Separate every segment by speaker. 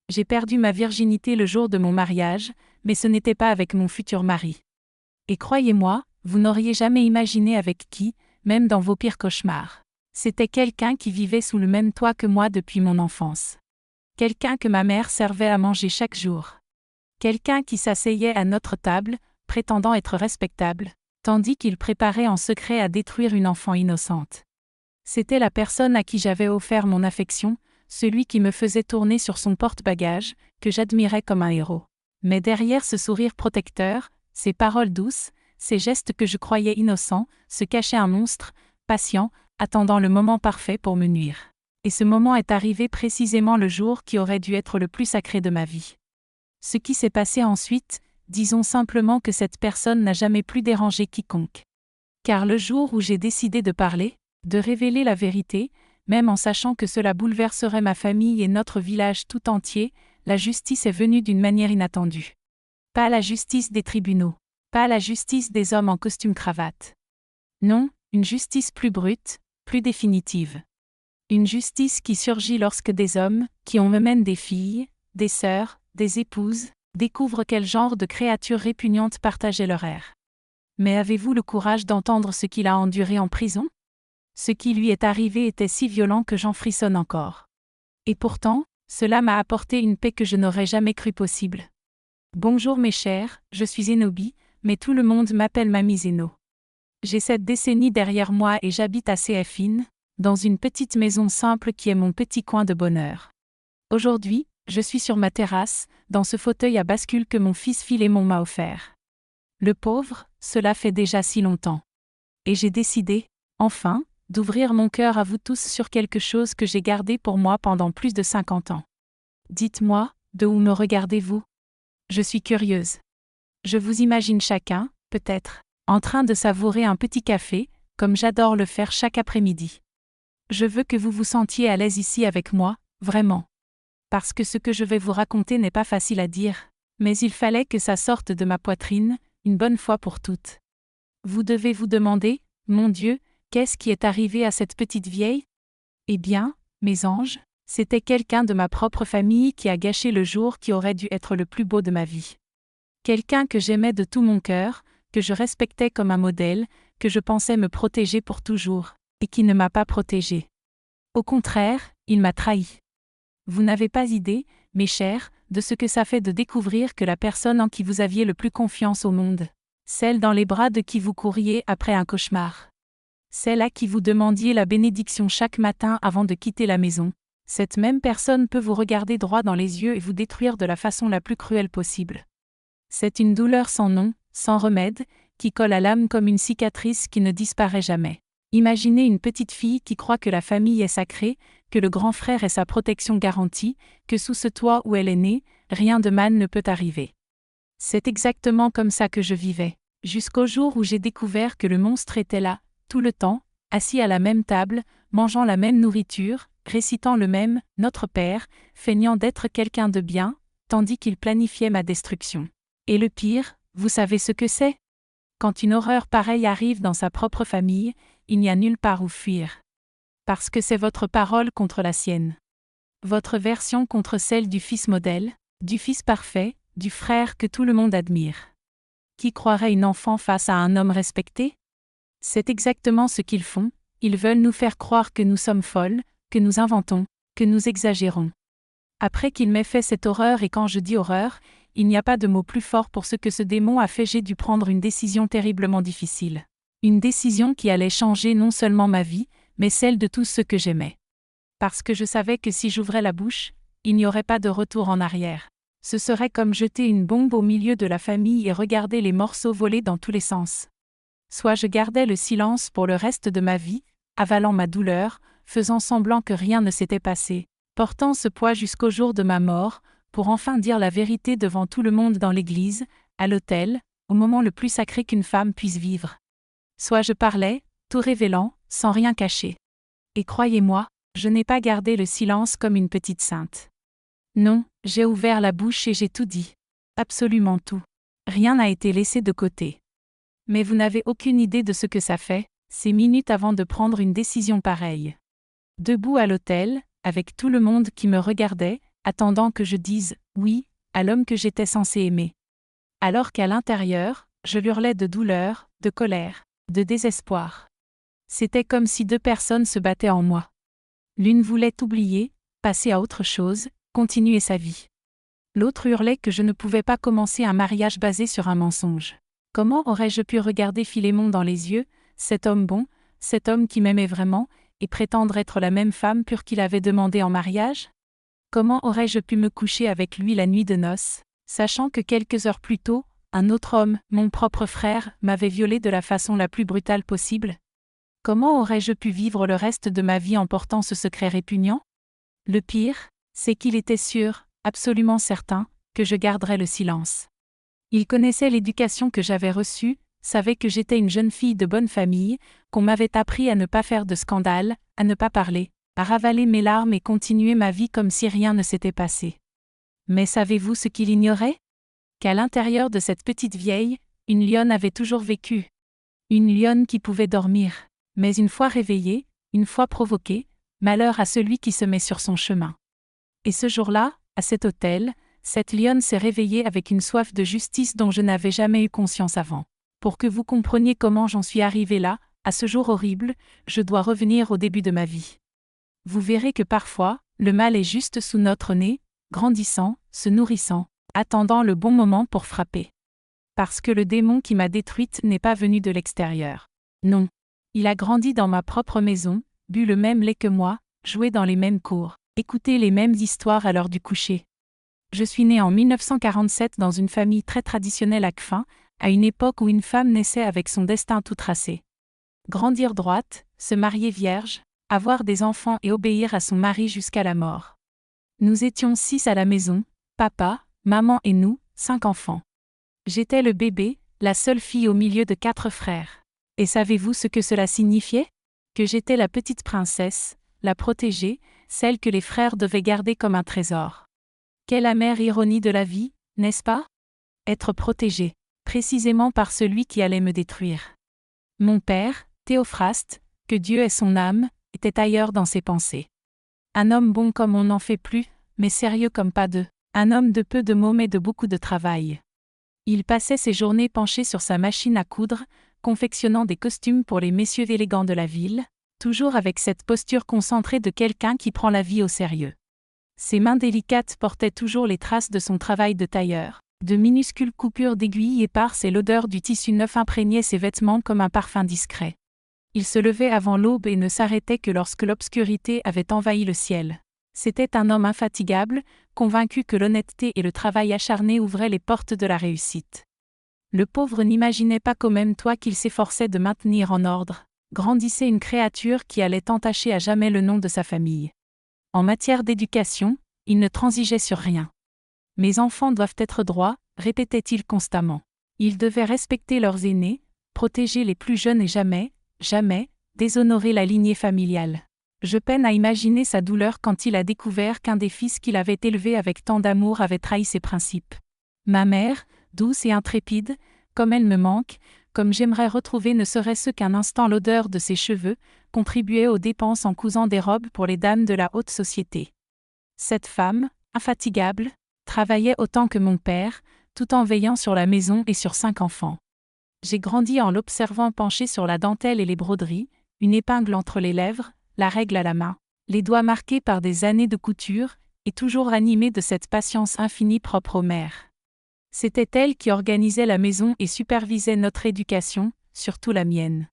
Speaker 1: J'ai perdu ma virginité le jour de mon mariage, mais ce n'était pas avec mon futur mari. Et croyez-moi, vous n'auriez jamais imaginé avec qui, même dans vos pires cauchemars. C'était quelqu'un qui vivait sous le même toit que moi depuis mon enfance. Quelqu'un que ma mère servait à manger chaque jour. Quelqu'un qui s'asseyait à notre table, prétendant être respectable, tandis qu'il préparait en secret à détruire une enfant innocente. C'était la personne à qui j'avais offert mon affection, celui qui me faisait tourner sur son porte-bagages, que j'admirais comme un héros. Mais derrière ce sourire protecteur, ces paroles douces, ces gestes que je croyais innocents, se cachait un monstre, patient, attendant le moment parfait pour me nuire. Et ce moment est arrivé précisément le jour qui aurait dû être le plus sacré de ma vie. Ce qui s'est passé ensuite, disons simplement que cette personne n'a jamais plus dérangé quiconque. Car le jour où j'ai décidé de parler, de révéler la vérité, même en sachant que cela bouleverserait ma famille et notre village tout entier, la justice est venue d'une manière inattendue. Pas la justice des tribunaux, pas la justice des hommes en costume-cravate. Non, une justice plus brute, plus définitive. Une justice qui surgit lorsque des hommes, qui ont eux-mêmes des filles, des sœurs, des épouses, découvrent quel genre de créatures répugnantes partageaient leur air. Mais avez-vous le courage d'entendre ce qu'il a enduré en prison? Ce qui lui est arrivé était si violent que j'en frissonne encore. Et pourtant, cela m'a apporté une paix que je n'aurais jamais cru possible. Bonjour mes chers, je suis Zénobie, mais tout le monde m'appelle Mamie Zéno. J'ai 7 décennies derrière moi et j'habite à CFIN, dans une petite maison simple qui est mon petit coin de bonheur. Aujourd'hui, je suis sur ma terrasse, dans ce fauteuil à bascule que mon fils Philémon m'a offert. Le pauvre, cela fait déjà si longtemps. Et j'ai décidé, enfin, d'ouvrir mon cœur à vous tous sur quelque chose que j'ai gardé pour moi pendant plus de 50 ans. Dites-moi, de où me regardez-vous? Je suis curieuse. Je vous imagine chacun, peut-être, en train de savourer un petit café, comme j'adore le faire chaque après-midi. Je veux que vous vous sentiez à l'aise ici avec moi, vraiment. Parce que ce que je vais vous raconter n'est pas facile à dire, mais il fallait que ça sorte de ma poitrine, une bonne fois pour toutes. Vous devez vous demander, mon Dieu, qu'est-ce qui est arrivé à cette petite vieille? Eh bien, mes anges, c'était quelqu'un de ma propre famille qui a gâché le jour qui aurait dû être le plus beau de ma vie. Quelqu'un que j'aimais de tout mon cœur, que je respectais comme un modèle, que je pensais me protéger pour toujours, et qui ne m'a pas protégée. Au contraire, il m'a trahi. Vous n'avez pas idée, mes chers, de ce que ça fait de découvrir que la personne en qui vous aviez le plus confiance au monde, celle dans les bras de qui vous couriez après un cauchemar, celle à qui vous demandiez la bénédiction chaque matin avant de quitter la maison, cette même personne peut vous regarder droit dans les yeux et vous détruire de la façon la plus cruelle possible. C'est une douleur sans nom, sans remède, qui colle à l'âme comme une cicatrice qui ne disparaît jamais. Imaginez une petite fille qui croit que la famille est sacrée, que le grand frère est sa protection garantie, que sous ce toit où elle est née, rien de mal ne peut arriver. C'est exactement comme ça que je vivais, jusqu'au jour où j'ai découvert que le monstre était là, tout le temps, assis à la même table, mangeant la même nourriture, récitant le même « Notre Père », feignant d'être quelqu'un de bien, tandis qu'il planifiait ma destruction. Et le pire, vous savez ce que c'est? Quand une horreur pareille arrive dans sa propre famille, il n'y a nulle part où fuir. Parce que c'est votre parole contre la sienne. Votre version contre celle du fils modèle, du fils parfait, du frère que tout le monde admire. Qui croirait une enfant face à un homme respecté? C'est exactement ce qu'ils font, ils veulent nous faire croire que nous sommes folles, que nous inventons, que nous exagérons. Après qu'il m'ait fait cette horreur, et quand je dis horreur, il n'y a pas de mot plus fort pour ce que ce démon a fait, j'ai dû prendre une décision terriblement difficile. Une décision qui allait changer non seulement ma vie, mais celle de tous ceux que j'aimais. Parce que je savais que si j'ouvrais la bouche, il n'y aurait pas de retour en arrière. Ce serait comme jeter une bombe au milieu de la famille et regarder les morceaux voler dans tous les sens. Soit je gardais le silence pour le reste de ma vie, avalant ma douleur, faisant semblant que rien ne s'était passé, portant ce poids jusqu'au jour de ma mort, pour enfin dire la vérité devant tout le monde dans l'église, à l'autel, au moment le plus sacré qu'une femme puisse vivre. Soit je parlais, tout révélant, sans rien cacher. Et croyez-moi, je n'ai pas gardé le silence comme une petite sainte. Non, j'ai ouvert la bouche et j'ai tout dit. Absolument tout. Rien n'a été laissé de côté. Mais vous n'avez aucune idée de ce que ça fait, ces minutes avant de prendre une décision pareille. Debout à l'autel, avec tout le monde qui me regardait, attendant que je dise « oui » à l'homme que j'étais censé aimer. Alors qu'à l'intérieur, je hurlais de douleur, de colère, de désespoir. C'était comme si deux personnes se battaient en moi. L'une voulait oublier, passer à autre chose, continuer sa vie. L'autre hurlait que je ne pouvais pas commencer un mariage basé sur un mensonge. Comment aurais-je pu regarder Philémon dans les yeux, cet homme bon, cet homme qui m'aimait vraiment, et prétendre être la même femme pure qu'il avait demandé en mariage? Comment aurais-je pu me coucher avec lui la nuit de noces, sachant que quelques heures plus tôt, un autre homme, mon propre frère, m'avait violée de la façon la plus brutale possible? Comment aurais-je pu vivre le reste de ma vie en portant ce secret répugnant? Le pire, c'est qu'il était sûr, absolument certain, que je garderais le silence. Il connaissait l'éducation que j'avais reçue, savait que j'étais une jeune fille de bonne famille, qu'on m'avait appris à ne pas faire de scandale, à ne pas parler, à ravaler mes larmes et continuer ma vie comme si rien ne s'était passé. Mais savez-vous ce qu'il ignorait? Qu'à l'intérieur de cette petite vieille, une lionne avait toujours vécu. Une lionne qui pouvait dormir. Mais une fois réveillée, une fois provoquée, malheur à celui qui se met sur son chemin. Et ce jour-là, à cet hôtel, cette lionne s'est réveillée avec une soif de justice dont je n'avais jamais eu conscience avant. Pour que vous compreniez comment j'en suis arrivée là, à ce jour horrible, je dois revenir au début de ma vie. Vous verrez que parfois, le mal est juste sous notre nez, grandissant, se nourrissant, attendant le bon moment pour frapper. Parce que le démon qui m'a détruite n'est pas venu de l'extérieur. Non. Il a grandi dans ma propre maison, bu le même lait que moi, joué dans les mêmes cours, écouté les mêmes histoires à l'heure du coucher. Je suis née en 1947 dans une famille très traditionnelle à Kfin, à une époque où une femme naissait avec son destin tout tracé. Grandir droite, se marier vierge, avoir des enfants et obéir à son mari jusqu'à la mort. Nous étions 6 à la maison, papa, maman et nous, 5 enfants. J'étais le bébé, la seule fille au milieu de 4 frères. Et savez-vous ce que cela signifiait? Que j'étais la petite princesse, la protégée, celle que les frères devaient garder comme un trésor. Quelle amère ironie de la vie, n'est-ce pas? Être protégée, précisément par celui qui allait me détruire. Mon père, Théophraste, que Dieu ait son âme, était ailleurs dans ses pensées. Un homme bon comme on n'en fait plus, mais sérieux comme pas deux. Un homme de peu de mots mais de beaucoup de travail. Il passait ses journées penché sur sa machine à coudre, confectionnant des costumes pour les messieurs élégants de la ville, toujours avec cette posture concentrée de quelqu'un qui prend la vie au sérieux. Ses mains délicates portaient toujours les traces de son travail de tailleur. De minuscules coupures d'aiguilles éparses et l'odeur du tissu neuf imprégnaient ses vêtements comme un parfum discret. Il se levait avant l'aube et ne s'arrêtait que lorsque l'obscurité avait envahi le ciel. C'était un homme infatigable, convaincu que l'honnêteté et le travail acharné ouvraient les portes de la réussite. Le pauvre n'imaginait pas qu'au même toit qu'il s'efforçait de maintenir en ordre, grandissait une créature qui allait entacher à jamais le nom de sa famille. En matière d'éducation, il ne transigeait sur rien. « Mes enfants doivent être droits », répétait-il constamment. Ils devaient respecter leurs aînés, protéger les plus jeunes et jamais, jamais, déshonorer la lignée familiale. Je peine à imaginer sa douleur quand il a découvert qu'un des fils qu'il avait élevés avec tant d'amour avait trahi ses principes. Ma mère, douce et intrépide, comme elle me manque, comme j'aimerais retrouver ne serait-ce qu'un instant l'odeur de ses cheveux, contribuait aux dépenses en cousant des robes pour les dames de la haute société. Cette femme, infatigable, travaillait autant que mon père, tout en veillant sur la maison et sur 5 enfants. J'ai grandi en l'observant penché sur la dentelle et les broderies, une épingle entre les lèvres, la règle à la main, les doigts marqués par des années de couture, et toujours animé de cette patience infinie propre aux mères. C'était elle qui organisait la maison et supervisait notre éducation, surtout la mienne.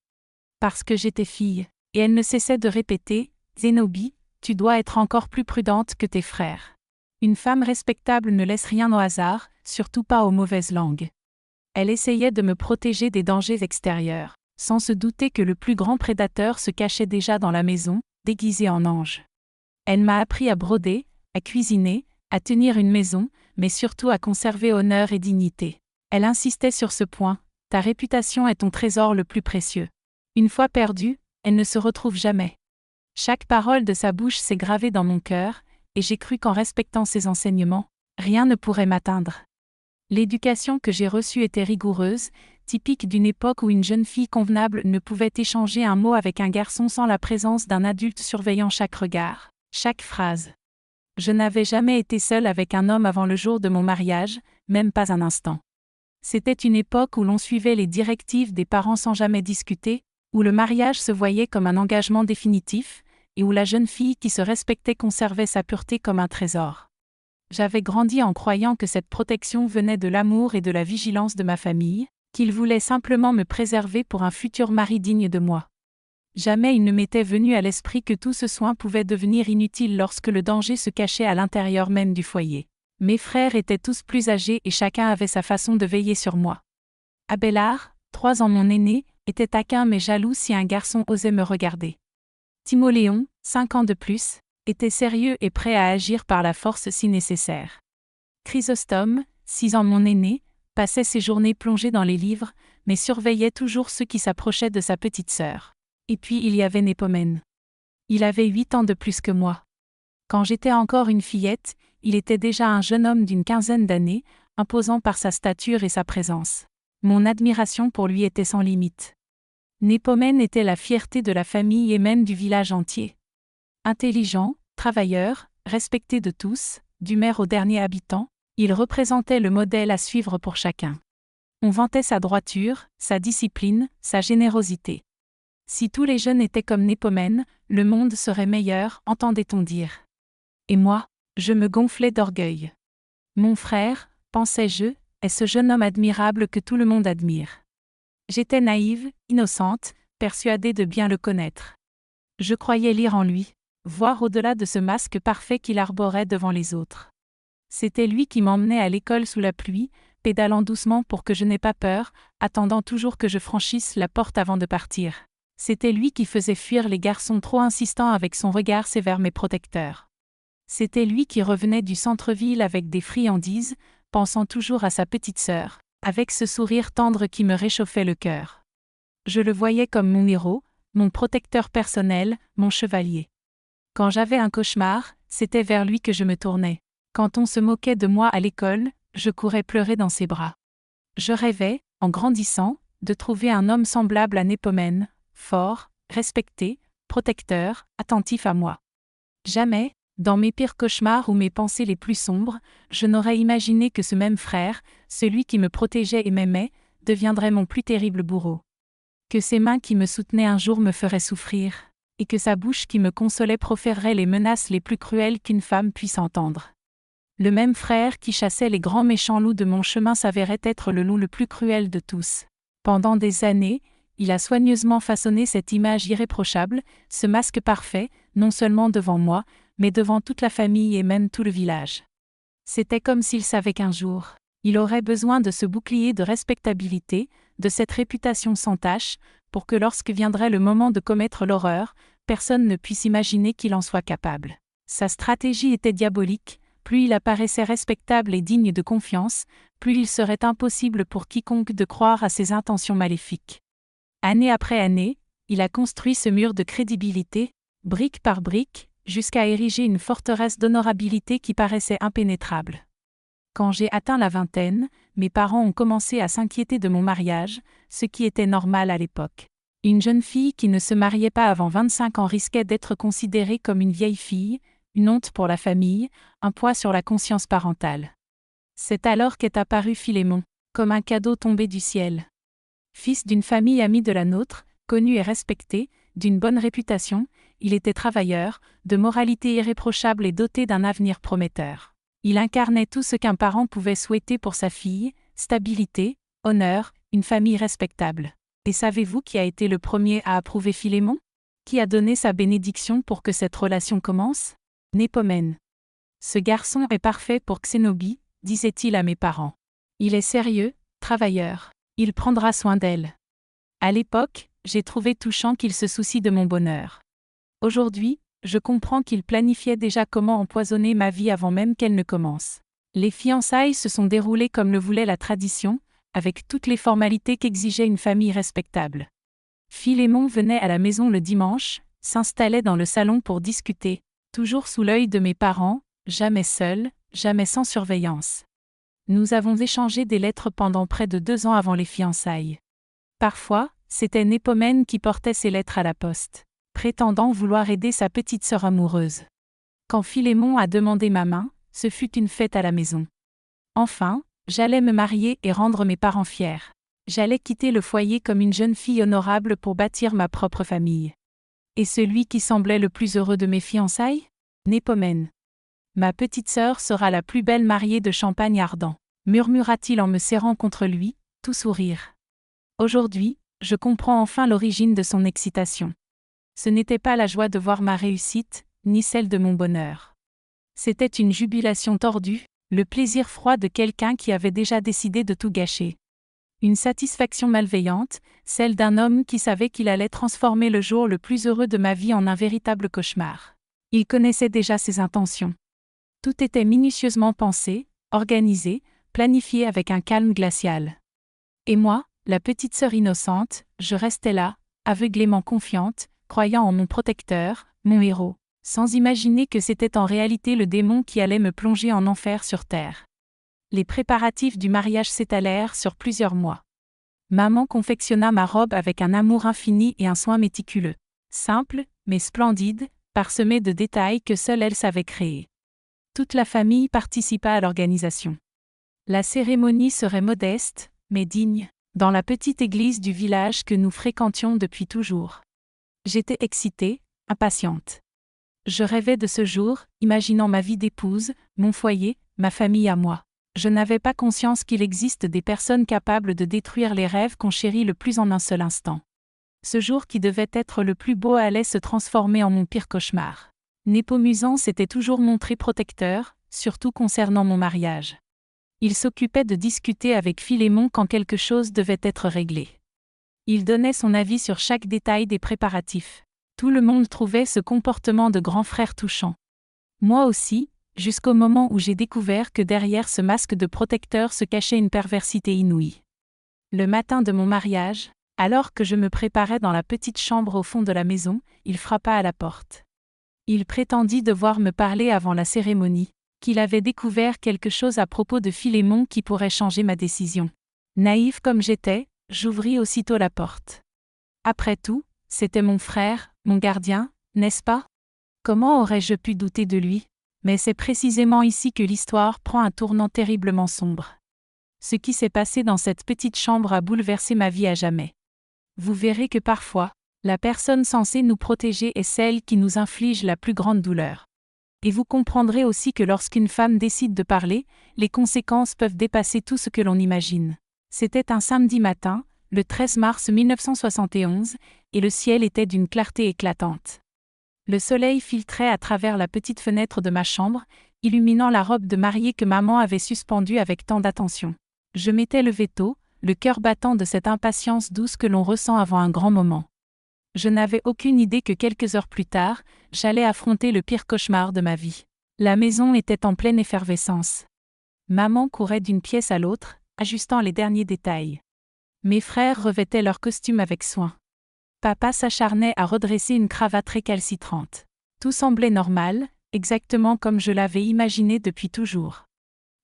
Speaker 1: Parce que j'étais fille, et elle ne cessait de répéter « Zénobie, tu dois être encore plus prudente que tes frères. Une femme respectable ne laisse rien au hasard, surtout pas aux mauvaises langues. » Elle essayait de me protéger des dangers extérieurs, sans se douter que le plus grand prédateur se cachait déjà dans la maison, déguisé en ange. Elle m'a appris à broder, à cuisiner, à tenir une maison, mais surtout à conserver honneur et dignité. Elle insistait sur ce point, ta réputation est ton trésor le plus précieux. Une fois perdue, elle ne se retrouve jamais. Chaque parole de sa bouche s'est gravée dans mon cœur, et j'ai cru qu'en respectant ses enseignements, rien ne pourrait m'atteindre. L'éducation que j'ai reçue était rigoureuse, typique d'une époque où une jeune fille convenable ne pouvait échanger un mot avec un garçon sans la présence d'un adulte surveillant chaque regard, chaque phrase. Je n'avais jamais été seule avec un homme avant le jour de mon mariage, même pas un instant. C'était une époque où l'on suivait les directives des parents sans jamais discuter, où le mariage se voyait comme un engagement définitif, et où la jeune fille qui se respectait conservait sa pureté comme un trésor. J'avais grandi en croyant que cette protection venait de l'amour et de la vigilance de ma famille, qu'ils voulaient simplement me préserver pour un futur mari digne de moi. Jamais il ne m'était venu à l'esprit que tout ce soin pouvait devenir inutile lorsque le danger se cachait à l'intérieur même du foyer. Mes frères étaient tous plus âgés et chacun avait sa façon de veiller sur moi. Abélard, 3 ans mon aîné, était taquin mais jaloux si un garçon osait me regarder. Timoléon, 5 ans de plus, était sérieux et prêt à agir par la force si nécessaire. Chrysostome, 6 ans mon aîné, passait ses journées plongé dans les livres, mais surveillait toujours ceux qui s'approchaient de sa petite sœur. Et puis il y avait Népomène. Il avait 8 ans de plus que moi. Quand j'étais encore une fillette, il était déjà un jeune homme d'une quinzaine d'années, imposant par sa stature et sa présence. Mon admiration pour lui était sans limite. Népomène était la fierté de la famille et même du village entier. Intelligent, travailleur, respecté de tous, du maire au dernier habitant, il représentait le modèle à suivre pour chacun. On vantait sa droiture, sa discipline, sa générosité. Si tous les jeunes étaient comme Népomène, le monde serait meilleur, entendait-on dire. Et moi, je me gonflais d'orgueil. Mon frère, pensais-je, est ce jeune homme admirable que tout le monde admire. J'étais naïve, innocente, persuadée de bien le connaître. Je croyais lire en lui, voir au-delà de ce masque parfait qu'il arborait devant les autres. C'était lui qui m'emmenait à l'école sous la pluie, pédalant doucement pour que je n'aie pas peur, attendant toujours que je franchisse la porte avant de partir. C'était lui qui faisait fuir les garçons trop insistants avec son regard sévère mais protecteur. C'était lui qui revenait du centre-ville avec des friandises, pensant toujours à sa petite sœur, avec ce sourire tendre qui me réchauffait le cœur. Je le voyais comme mon héros, mon protecteur personnel, mon chevalier. Quand j'avais un cauchemar, c'était vers lui que je me tournais. Quand on se moquait de moi à l'école, je courais pleurer dans ses bras. Je rêvais, en grandissant, de trouver un homme semblable à Népomène, fort, respecté, protecteur, attentif à moi. Jamais, dans mes pires cauchemars ou mes pensées les plus sombres, je n'aurais imaginé que ce même frère, celui qui me protégeait et m'aimait, deviendrait mon plus terrible bourreau. Que ses mains qui me soutenaient un jour me feraient souffrir, et que sa bouche qui me consolait proférerait les menaces les plus cruelles qu'une femme puisse entendre. Le même frère qui chassait les grands méchants loups de mon chemin s'avérait être le loup le plus cruel de tous. Pendant des années, il a soigneusement façonné cette image irréprochable, ce masque parfait, non seulement devant moi, mais devant toute la famille et même tout le village. C'était comme s'il savait qu'un jour, il aurait besoin de ce bouclier de respectabilité, de cette réputation sans tache, pour que lorsque viendrait le moment de commettre l'horreur, personne ne puisse imaginer qu'il en soit capable. Sa stratégie était diabolique, plus il apparaissait respectable et digne de confiance, plus il serait impossible pour quiconque de croire à ses intentions maléfiques. Année après année, il a construit ce mur de crédibilité, brique par brique, jusqu'à ériger une forteresse d'honorabilité qui paraissait impénétrable. Quand j'ai atteint la vingtaine, mes parents ont commencé à s'inquiéter de mon mariage, ce qui était normal à l'époque. Une jeune fille qui ne se mariait pas avant 25 ans risquait d'être considérée comme une vieille fille, une honte pour la famille, un poids sur la conscience parentale. C'est alors qu'est apparu Philémon, comme un cadeau tombé du ciel. Fils d'une famille amie de la nôtre, connu et respecté, d'une bonne réputation, il était travailleur, de moralité irréprochable et doté d'un avenir prometteur. Il incarnait tout ce qu'un parent pouvait souhaiter pour sa fille, stabilité, honneur, une famille respectable. Et savez-vous qui a été le premier à approuver Philémon? Qui a donné sa bénédiction pour que cette relation commence? Népomène. Ce garçon est parfait pour Xénobie, disait-il à mes parents. Il est sérieux, travailleur. Il prendra soin d'elle. À l'époque, j'ai trouvé touchant qu'il se soucie de mon bonheur. Aujourd'hui, je comprends qu'il planifiait déjà comment empoisonner ma vie avant même qu'elle ne commence. Les fiançailles se sont déroulées comme le voulait la tradition, avec toutes les formalités qu'exigeait une famille respectable. Philémon venait à la maison le dimanche, s'installait dans le salon pour discuter, toujours sous l'œil de mes parents, jamais seul, jamais sans surveillance. Nous avons échangé des lettres pendant près de 2 ans avant les fiançailles. Parfois, c'était Népomène qui portait ces lettres à la poste, prétendant vouloir aider sa petite sœur amoureuse. Quand Philémon a demandé ma main, ce fut une fête à la maison. Enfin, j'allais me marier et rendre mes parents fiers. J'allais quitter le foyer comme une jeune fille honorable pour bâtir ma propre famille. Et celui qui semblait le plus heureux de mes fiançailles? Népomène. Ma petite sœur sera la plus belle mariée de Champagne ardent, murmura-t-il en me serrant contre lui, tout sourire. Aujourd'hui, je comprends enfin l'origine de son excitation. Ce n'était pas la joie de voir ma réussite, ni celle de mon bonheur. C'était une jubilation tordue, le plaisir froid de quelqu'un qui avait déjà décidé de tout gâcher. Une satisfaction malveillante, celle d'un homme qui savait qu'il allait transformer le jour le plus heureux de ma vie en un véritable cauchemar. Il connaissait déjà ses intentions. Tout était minutieusement pensé, organisé, planifié avec un calme glacial. Et moi, la petite sœur innocente, je restais là, aveuglément confiante, croyant en mon protecteur, mon héros, sans imaginer que c'était en réalité le démon qui allait me plonger en enfer sur terre. Les préparatifs du mariage s'étalèrent sur plusieurs mois. Maman confectionna ma robe avec un amour infini et un soin méticuleux. Simple, mais splendide, parsemé de détails que seule elle savait créer. Toute la famille participa à l'organisation. La cérémonie serait modeste, mais digne, dans la petite église du village que nous fréquentions depuis toujours. J'étais excitée, impatiente. Je rêvais de ce jour, imaginant ma vie d'épouse, mon foyer, ma famille à moi. Je n'avais pas conscience qu'il existe des personnes capables de détruire les rêves qu'on chérit le plus en un seul instant. Ce jour qui devait être le plus beau allait se transformer en mon pire cauchemar. Népomucen s'était toujours montré protecteur, surtout concernant mon mariage. Il s'occupait de discuter avec Philémon quand quelque chose devait être réglé. Il donnait son avis sur chaque détail des préparatifs. Tout le monde trouvait ce comportement de grand frère touchant. Moi aussi, jusqu'au moment où j'ai découvert que derrière ce masque de protecteur se cachait une perversité inouïe. Le matin de mon mariage, alors que je me préparais dans la petite chambre au fond de la maison, il frappa à la porte. Il prétendit devoir me parler avant la cérémonie, qu'il avait découvert quelque chose à propos de Philémon qui pourrait changer ma décision. Naïve comme j'étais, j'ouvris aussitôt la porte. Après tout, c'était mon frère, mon gardien, n'est-ce pas? Comment aurais-je pu douter de lui? Mais c'est précisément ici que l'histoire prend un tournant terriblement sombre. Ce qui s'est passé dans cette petite chambre a bouleversé ma vie à jamais. Vous verrez que parfois, la personne censée nous protéger est celle qui nous inflige la plus grande douleur. Et vous comprendrez aussi que lorsqu'une femme décide de parler, les conséquences peuvent dépasser tout ce que l'on imagine. C'était un samedi matin, le 13 mars 1971, et le ciel était d'une clarté éclatante. Le soleil filtrait à travers la petite fenêtre de ma chambre, illuminant la robe de mariée que maman avait suspendue avec tant d'attention. Je m'étais levée tôt, le cœur battant de cette impatience douce que l'on ressent avant un grand moment. Je n'avais aucune idée que quelques heures plus tard, j'allais affronter le pire cauchemar de ma vie. La maison était en pleine effervescence. Maman courait d'une pièce à l'autre, ajustant les derniers détails. Mes frères revêtaient leurs costumes avec soin. Papa s'acharnait à redresser une cravate récalcitrante. Tout semblait normal, exactement comme je l'avais imaginé depuis toujours.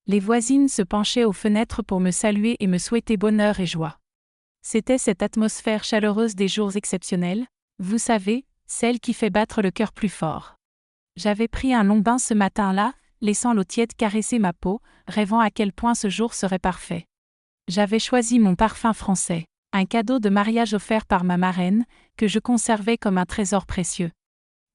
Speaker 1: Les voisines se penchaient aux fenêtres pour me saluer et me souhaiter bonheur et joie. C'était cette atmosphère chaleureuse des jours exceptionnels, vous savez, celle qui fait battre le cœur plus fort. J'avais pris un long bain ce matin-là, laissant l'eau tiède caresser ma peau, rêvant à quel point ce jour serait parfait. J'avais choisi mon parfum français, un cadeau de mariage offert par ma marraine, que je conservais comme un trésor précieux.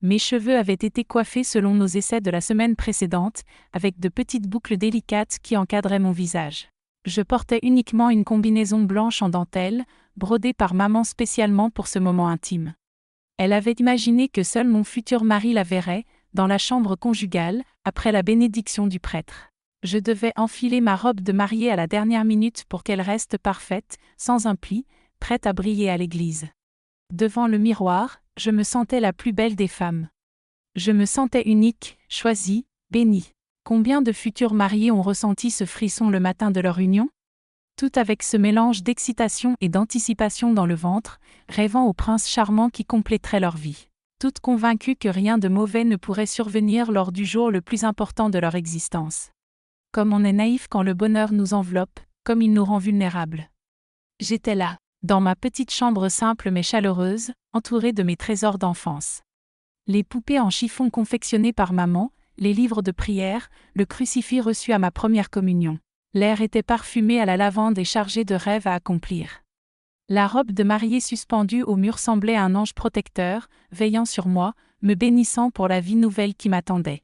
Speaker 1: Mes cheveux avaient été coiffés selon nos essais de la semaine précédente, avec de petites boucles délicates qui encadraient mon visage. Je portais uniquement une combinaison blanche en dentelle, brodée par maman spécialement pour ce moment intime. Elle avait imaginé que seul mon futur mari la verrait, dans la chambre conjugale, après la bénédiction du prêtre. Je devais enfiler ma robe de mariée à la dernière minute pour qu'elle reste parfaite, sans un pli, prête à briller à l'église. Devant le miroir, je me sentais la plus belle des femmes. Je me sentais unique, choisie, bénie. Combien de futurs mariés ont ressenti ce frisson le matin de leur union? Tout avec ce mélange d'excitation et d'anticipation dans le ventre, rêvant au prince charmant qui compléterait leur vie. Toutes convaincues que rien de mauvais ne pourrait survenir lors du jour le plus important de leur existence. Comme on est naïf quand le bonheur nous enveloppe, comme il nous rend vulnérables. J'étais là, dans ma petite chambre simple mais chaleureuse, entourée de mes trésors d'enfance. Les poupées en chiffon confectionnées par maman, les livres de prière, le crucifix reçu à ma première communion. L'air était parfumé à la lavande et chargé de rêves à accomplir. La robe de mariée suspendue au mur semblait un ange protecteur, veillant sur moi, me bénissant pour la vie nouvelle qui m'attendait.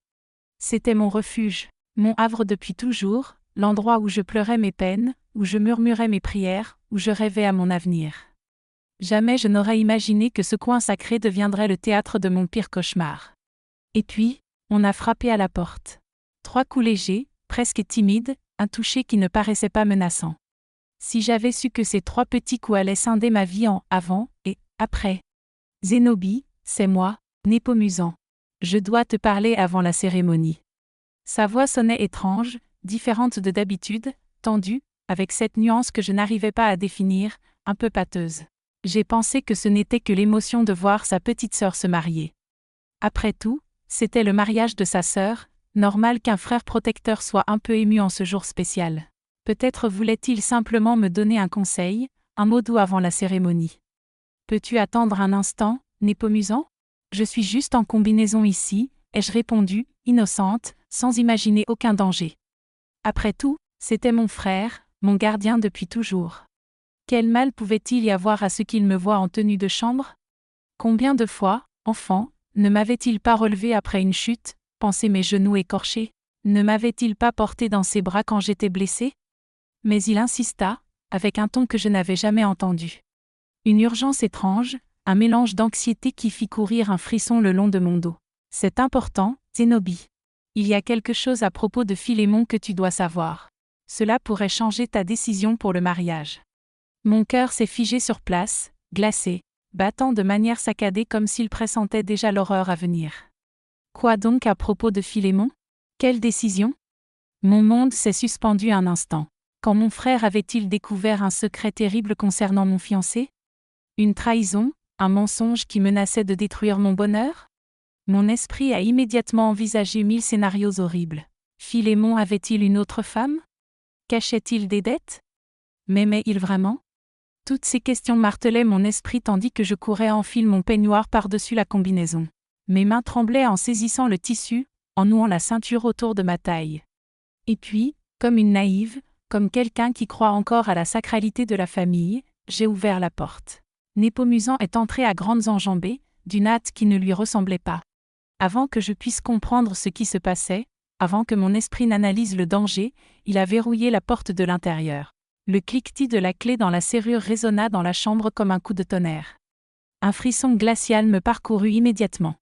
Speaker 1: C'était mon refuge, mon havre depuis toujours, l'endroit où je pleurais mes peines, où je murmurais mes prières, où je rêvais à mon avenir. Jamais je n'aurais imaginé que ce coin sacré deviendrait le théâtre de mon pire cauchemar. Et puis, on a frappé à la porte. 3 coups légers, presque timides, un toucher qui ne paraissait pas menaçant. Si j'avais su que ces 3 petits coups allaient scinder ma vie en avant et après. Zénobie, c'est moi, Népomucen. Je dois te parler avant la cérémonie. Sa voix sonnait étrange, différente de d'habitude, tendue, avec cette nuance que je n'arrivais pas à définir, un peu pâteuse. J'ai pensé que ce n'était que l'émotion de voir sa petite sœur se marier. Après tout, c'était le mariage de sa sœur, normal qu'un frère protecteur soit un peu ému en ce jour spécial. Peut-être voulait-il simplement me donner un conseil, un mot doux avant la cérémonie. Peux-tu attendre un instant, Népomucen ? Je suis juste en combinaison ici, ai-je répondu, innocente, sans imaginer aucun danger. Après tout, c'était mon frère, mon gardien depuis toujours. Quel mal pouvait-il y avoir à ce qu'il me voie en tenue de chambre ? Combien de fois, enfant, ne m'avait-il pas relevé après une chute, pensé mes genoux écorchés ? Ne m'avait-il pas porté dans ses bras quand j'étais blessée ? Mais il insista, avec un ton que je n'avais jamais entendu. Une urgence étrange, un mélange d'anxiété qui fit courir un frisson le long de mon dos. C'est important, Zénobie. Il y a quelque chose à propos de Philémon que tu dois savoir. Cela pourrait changer ta décision pour le mariage. Mon cœur s'est figé sur place, glacé, battant de manière saccadée comme s'il pressentait déjà l'horreur à venir. Quoi donc à propos de Philémon ? Quelle décision ? Mon monde s'est suspendu un instant. Quand mon frère avait-il découvert un secret terrible concernant mon fiancé ? Une trahison, un mensonge qui menaçait de détruire mon bonheur ? Mon esprit a immédiatement envisagé 1000 scénarios horribles. Philémon avait-il une autre femme ? Cachait-il des dettes ? M'aimait-il vraiment ? Toutes ces questions martelaient mon esprit tandis que je courais en fil mon peignoir par-dessus la combinaison. Mes mains tremblaient en saisissant le tissu, en nouant la ceinture autour de ma taille. Et puis, comme une naïve, comme quelqu'un qui croit encore à la sacralité de la famille, j'ai ouvert la porte. Népomucen est entré à grandes enjambées, d'une hâte qui ne lui ressemblait pas. Avant que je puisse comprendre ce qui se passait, avant que mon esprit n'analyse le danger, il a verrouillé la porte de l'intérieur. Le cliquetis de la clé dans la serrure résonna dans la chambre comme un coup de tonnerre. Un frisson glacial me parcourut immédiatement.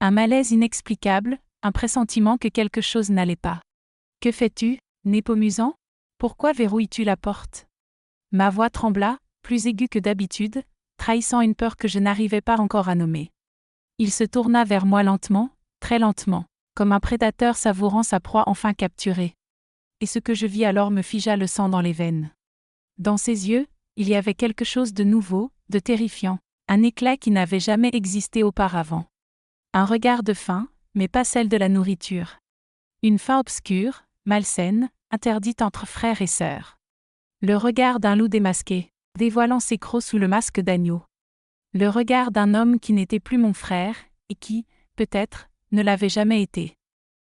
Speaker 1: Un malaise inexplicable, un pressentiment que quelque chose n'allait pas. « Que fais-tu, Népomucen ? Pourquoi verrouilles-tu la porte ?» Ma voix trembla, plus aiguë que d'habitude, trahissant une peur que je n'arrivais pas encore à nommer. Il se tourna vers moi lentement, très lentement, comme un prédateur savourant sa proie enfin capturée. Et ce que je vis alors me figea le sang dans les veines. Dans ses yeux, il y avait quelque chose de nouveau, de terrifiant, un éclat qui n'avait jamais existé auparavant. Un regard de faim, mais pas celle de la nourriture. Une faim obscure, malsaine, interdite entre frères et sœurs. Le regard d'un loup démasqué, dévoilant ses crocs sous le masque d'agneau. Le regard d'un homme qui n'était plus mon frère, et qui, peut-être, ne l'avait jamais été.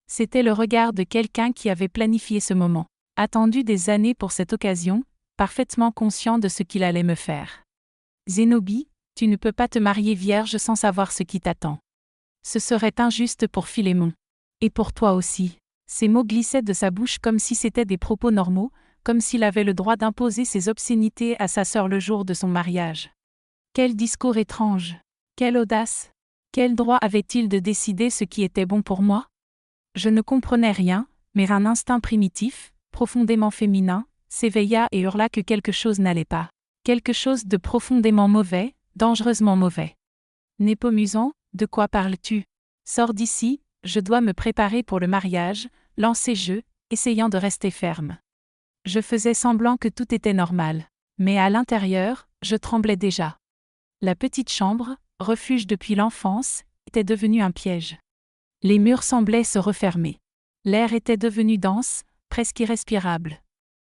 Speaker 1: C'était le regard de quelqu'un qui avait planifié ce moment, attendu des années pour cette occasion, parfaitement conscient de ce qu'il allait me faire. Zénobie, tu ne peux pas te marier vierge sans savoir ce qui t'attend. Ce serait injuste pour Philémon. Et pour toi aussi. Ces mots glissaient de sa bouche comme si c'étaient des propos normaux, comme s'il avait le droit d'imposer ses obscénités à sa sœur le jour de son mariage. Quel discours étrange! Quelle audace! Quel droit avait-il de décider ce qui était bon pour moi? Je ne comprenais rien, mais un instinct primitif, profondément féminin, s'éveilla et hurla que quelque chose n'allait pas. Quelque chose de profondément mauvais, dangereusement mauvais. Népomucen, de quoi parles-tu? Sors d'ici, je dois me préparer pour le mariage, lançai-je, essayant de rester ferme. Je faisais semblant que tout était normal. Mais à l'intérieur, je tremblais déjà. La petite chambre, refuge depuis l'enfance, était devenue un piège. Les murs semblaient se refermer. L'air était devenu dense, presque irrespirable.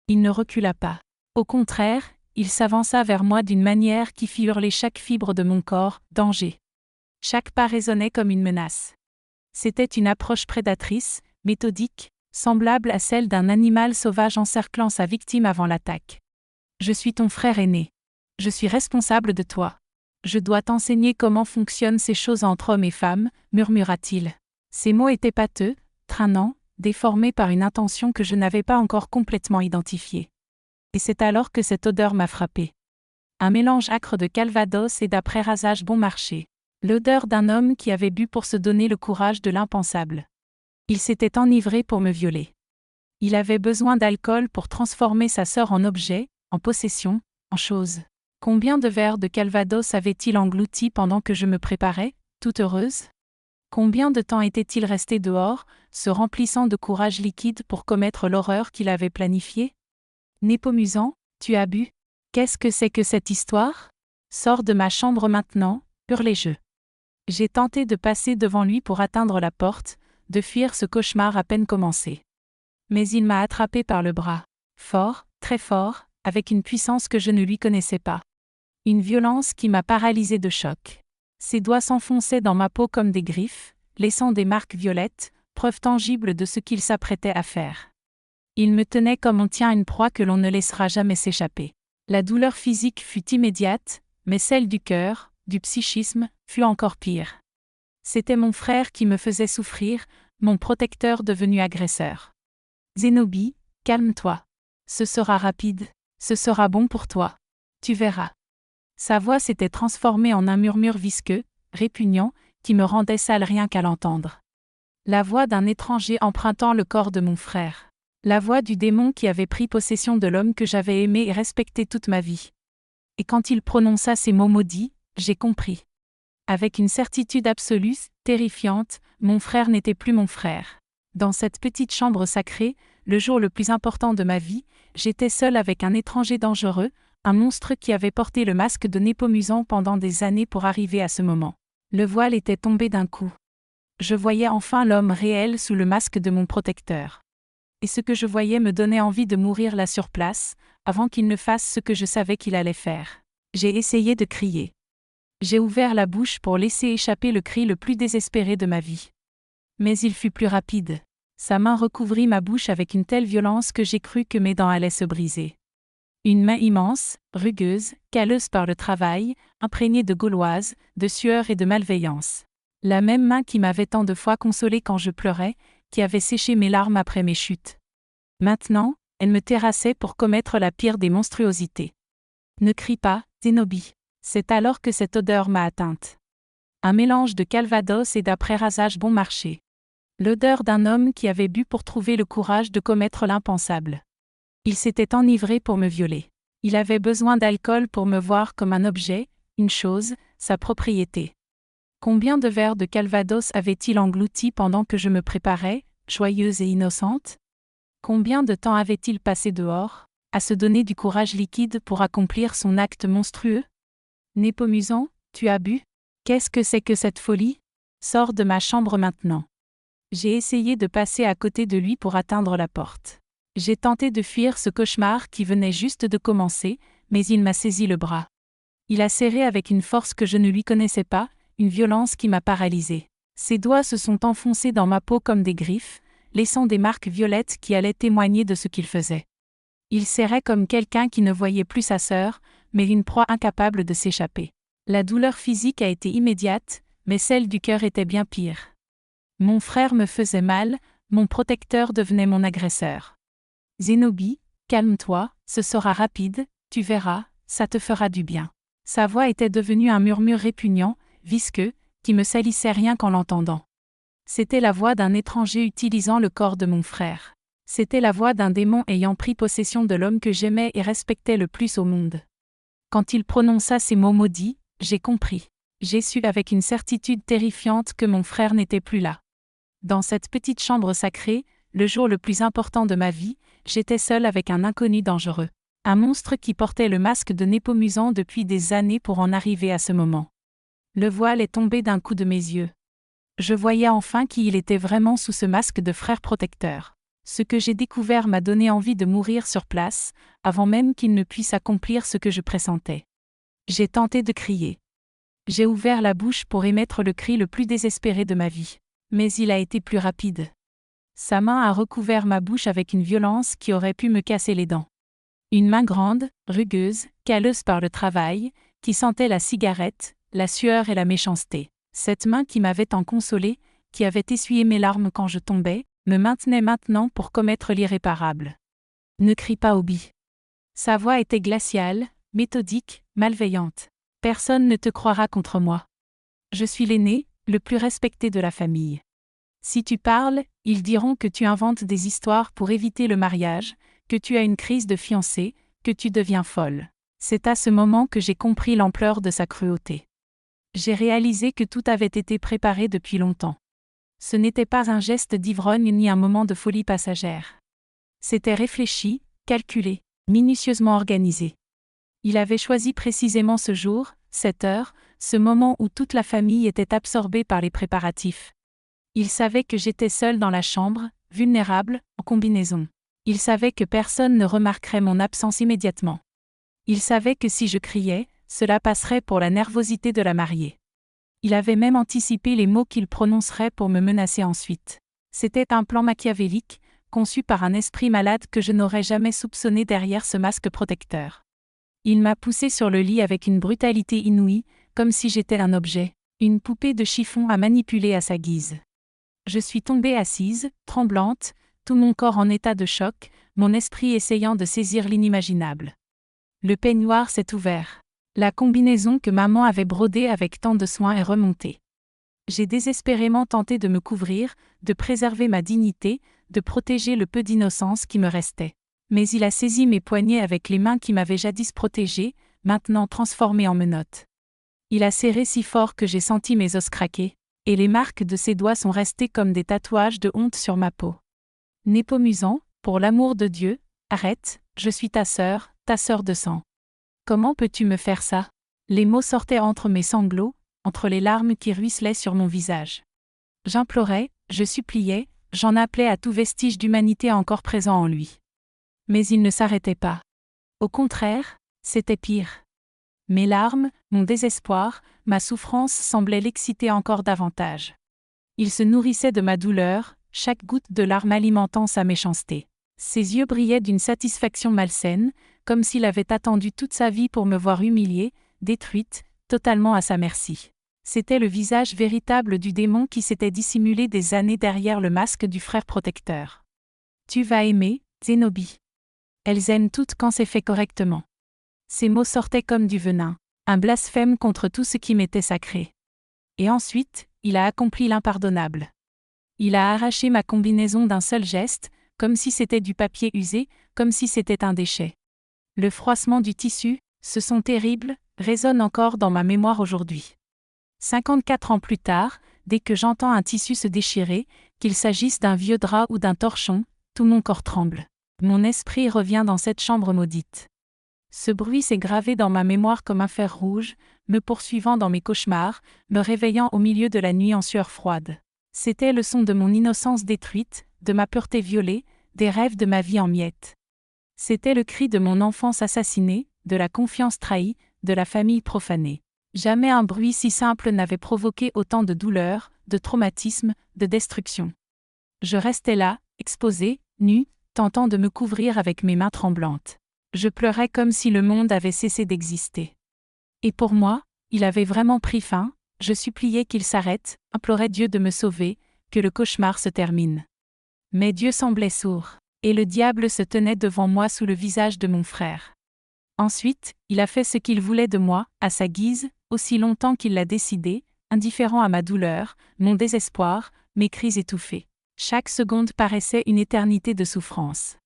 Speaker 1: Il ne recula pas. Au contraire, il s'avança vers moi d'une manière qui fit hurler chaque fibre de mon corps, danger. Chaque pas résonnait comme une menace. C'était une approche prédatrice, méthodique, semblable à celle d'un animal sauvage encerclant sa victime avant l'attaque. Je suis ton frère aîné. Je suis responsable de toi. Je dois t'enseigner comment fonctionnent ces choses entre hommes et femmes, murmura-t-il. Ces mots étaient pâteux, traînants, déformés par une intention que je n'avais pas encore complètement identifiée. Et c'est alors que cette odeur m'a frappée. Un mélange âcre de calvados et d'après-rasage bon marché. L'odeur d'un homme qui avait bu pour se donner le courage de l'impensable. Il s'était enivré pour me violer. Il avait besoin d'alcool pour transformer sa sœur en objet, en possession, en chose. Combien de verres de calvados avait-il englouti pendant que je me préparais, toute heureuse? Combien de temps était-il resté dehors, se remplissant de courage liquide pour commettre l'horreur qu'il avait planifiée? Népomusant, tu as bu? Qu'est-ce que c'est que cette histoire? Sors de ma chambre maintenant, hurlai-je. J'ai tenté de passer devant lui pour atteindre la porte, de fuir ce cauchemar à peine commencé. Mais il m'a attrapé par le bras. Fort, très fort, avec une puissance que je ne lui connaissais pas. Une violence qui m'a paralysée de choc. Ses doigts s'enfonçaient dans ma peau comme des griffes, laissant des marques violettes, preuve tangible de ce qu'il s'apprêtait à faire. Il me tenait comme on tient une proie que l'on ne laissera jamais s'échapper. La douleur physique fut immédiate, mais celle du cœur, du psychisme, fut encore pire. C'était mon frère qui me faisait souffrir, mon protecteur devenu agresseur. Zénobie, calme-toi. Ce sera rapide, ce sera bon pour toi. Tu verras. Sa voix s'était transformée en un murmure visqueux, répugnant, qui me rendait sale rien qu'à l'entendre. La voix d'un étranger empruntant le corps de mon frère. La voix du démon qui avait pris possession de l'homme que j'avais aimé et respecté toute ma vie. Et quand il prononça ces mots maudits, j'ai compris. Avec une certitude absolue, terrifiante, mon frère n'était plus mon frère. Dans cette petite chambre sacrée, le jour le plus important de ma vie, j'étais seule avec un étranger dangereux, un monstre qui avait porté le masque de Népomusant pendant des années pour arriver à ce moment. Le voile était tombé d'un coup. Je voyais enfin l'homme réel sous le masque de mon protecteur. Et ce que je voyais me donnait envie de mourir là sur place, avant qu'il ne fasse ce que je savais qu'il allait faire. J'ai essayé de crier. J'ai ouvert la bouche pour laisser échapper le cri le plus désespéré de ma vie. Mais il fut plus rapide. Sa main recouvrit ma bouche avec une telle violence que j'ai cru que mes dents allaient se briser. Une main immense, rugueuse, calleuse par le travail, imprégnée de gauloise, de sueur et de malveillance. La même main qui m'avait tant de fois consolée quand je pleurais, qui avait séché mes larmes après mes chutes. Maintenant, elle me terrassait pour commettre la pire des monstruosités. Ne crie pas, Zénobie. C'est alors que cette odeur m'a atteinte. Un mélange de calvados et d'après-rasage bon marché. L'odeur d'un homme qui avait bu pour trouver le courage de commettre l'impensable. Il s'était enivré pour me violer. Il avait besoin d'alcool pour me voir comme un objet, une chose, sa propriété. Combien de verres de calvados avait-il englouti pendant que je me préparais, joyeuse et innocente? Combien de temps avait-il passé dehors, à se donner du courage liquide pour accomplir son acte monstrueux? Népomusant, tu as bu? Qu'est-ce que c'est que cette folie? Sors de ma chambre maintenant. J'ai essayé de passer à côté de lui pour atteindre la porte. J'ai tenté de fuir ce cauchemar qui venait juste de commencer, mais il m'a saisi le bras. Il a serré avec une force que je ne lui connaissais pas, une violence qui m'a paralysée. Ses doigts se sont enfoncés dans ma peau comme des griffes, laissant des marques violettes qui allaient témoigner de ce qu'il faisait. Il serrait comme quelqu'un qui ne voyait plus sa sœur, mais une proie incapable de s'échapper. La douleur physique a été immédiate, mais celle du cœur était bien pire. Mon frère me faisait mal, mon protecteur devenait mon agresseur. Zénobie, calme-toi, ce sera rapide, tu verras, ça te fera du bien. Sa voix était devenue un murmure répugnant, visqueux, qui me salissait rien qu'en l'entendant. C'était la voix d'un étranger utilisant le corps de mon frère. C'était la voix d'un démon ayant pris possession de l'homme que j'aimais et respectais le plus au monde. Quand il prononça ces mots maudits, j'ai compris. J'ai su avec une certitude terrifiante que mon frère n'était plus là. Dans cette petite chambre sacrée, le jour le plus important de ma vie, j'étais seule avec un inconnu dangereux. Un monstre qui portait le masque de Népomusant depuis des années pour en arriver à ce moment. Le voile est tombé d'un coup de mes yeux. Je voyais enfin qui il était vraiment sous ce masque de frère protecteur. Ce que j'ai découvert m'a donné envie de mourir sur place, avant même qu'il ne puisse accomplir ce que je pressentais. J'ai tenté de crier. J'ai ouvert la bouche pour émettre le cri le plus désespéré de ma vie. Mais il a été plus rapide. Sa main a recouvert ma bouche avec une violence qui aurait pu me casser les dents. Une main grande, rugueuse, calleuse par le travail, qui sentait la cigarette, la sueur et la méchanceté. Cette main qui m'avait tant consolé, qui avait essuyé mes larmes quand je tombais, me maintenait maintenant pour commettre l'irréparable. Ne crie pas, Obi. Sa voix était glaciale, méthodique, malveillante. Personne ne te croira contre moi. Je suis l'aîné, le plus respecté de la famille. Si tu parles, ils diront que tu inventes des histoires pour éviter le mariage, que tu as une crise de fiancée, que tu deviens folle. C'est à ce moment que j'ai compris l'ampleur de sa cruauté. J'ai réalisé que tout avait été préparé depuis longtemps. Ce n'était pas un geste d'ivrogne ni un moment de folie passagère. C'était réfléchi, calculé, minutieusement organisé. Il avait choisi précisément ce jour, cette heure, ce moment où toute la famille était absorbée par les préparatifs. Il savait que j'étais seule dans la chambre, vulnérable, en combinaison. Il savait que personne ne remarquerait mon absence immédiatement. Il savait que si je criais, cela passerait pour la nervosité de la mariée. Il avait même anticipé les mots qu'il prononcerait pour me menacer ensuite. C'était un plan machiavélique, conçu par un esprit malade que je n'aurais jamais soupçonné derrière ce masque protecteur. Il m'a poussé sur le lit avec une brutalité inouïe, comme si j'étais un objet, une poupée de chiffon à manipuler à sa guise. Je suis tombée assise, tremblante, tout mon corps en état de choc, mon esprit essayant de saisir l'inimaginable. Le peignoir s'est ouvert. La combinaison que maman avait brodée avec tant de soin est remontée. J'ai désespérément tenté de me couvrir, de préserver ma dignité, de protéger le peu d'innocence qui me restait. Mais il a saisi mes poignets avec les mains qui m'avaient jadis protégée, maintenant transformées en menottes. Il a serré si fort que j'ai senti mes os craquer, et les marques de ses doigts sont restées comme des tatouages de honte sur ma peau. Népomusant, pour l'amour de Dieu, arrête, je suis ta sœur de sang. Comment peux-tu me faire ça? Les mots sortaient entre mes sanglots, entre les larmes qui ruisselaient sur mon visage. J'implorais, je suppliais, j'en appelais à tout vestige d'humanité encore présent en lui. Mais il ne s'arrêtait pas. Au contraire, c'était pire. Mes larmes, mon désespoir, ma souffrance semblaient l'exciter encore davantage. Il se nourrissait de ma douleur, chaque goutte de larme alimentant sa méchanceté. Ses yeux brillaient d'une satisfaction malsaine, comme s'il avait attendu toute sa vie pour me voir humiliée, détruite, totalement à sa merci. C'était le visage véritable du démon qui s'était dissimulé des années derrière le masque du frère protecteur. Tu vas aimer, Zénobie. Elles aiment toutes quand c'est fait correctement. Ces mots sortaient comme du venin, un blasphème contre tout ce qui m'était sacré. Et ensuite, il a accompli l'impardonnable. Il a arraché ma combinaison d'un seul geste, comme si c'était du papier usé, comme si c'était un déchet. Le froissement du tissu, ce son terrible, résonne encore dans ma mémoire aujourd'hui. 54 ans plus tard, dès que j'entends un tissu se déchirer, qu'il s'agisse d'un vieux drap ou d'un torchon, tout mon corps tremble. Mon esprit revient dans cette chambre maudite. Ce bruit s'est gravé dans ma mémoire comme un fer rouge, me poursuivant dans mes cauchemars, me réveillant au milieu de la nuit en sueur froide. C'était le son de mon innocence détruite, de ma pureté violée, des rêves de ma vie en miettes. C'était le cri de mon enfance assassinée, de la confiance trahie, de la famille profanée. Jamais un bruit si simple n'avait provoqué autant de douleur, de traumatisme, de destruction. Je restais là, exposée, nue, tentant de me couvrir avec mes mains tremblantes. Je pleurais comme si le monde avait cessé d'exister. Et pour moi, il avait vraiment pris fin, je suppliais qu'il s'arrête, implorais Dieu de me sauver, que le cauchemar se termine. Mais Dieu semblait sourd, et le diable se tenait devant moi sous le visage de mon frère. Ensuite, il a fait ce qu'il voulait de moi, à sa guise, aussi longtemps qu'il l'a décidé, indifférent à ma douleur, mon désespoir, mes cris étouffés. Chaque seconde paraissait une éternité de souffrance.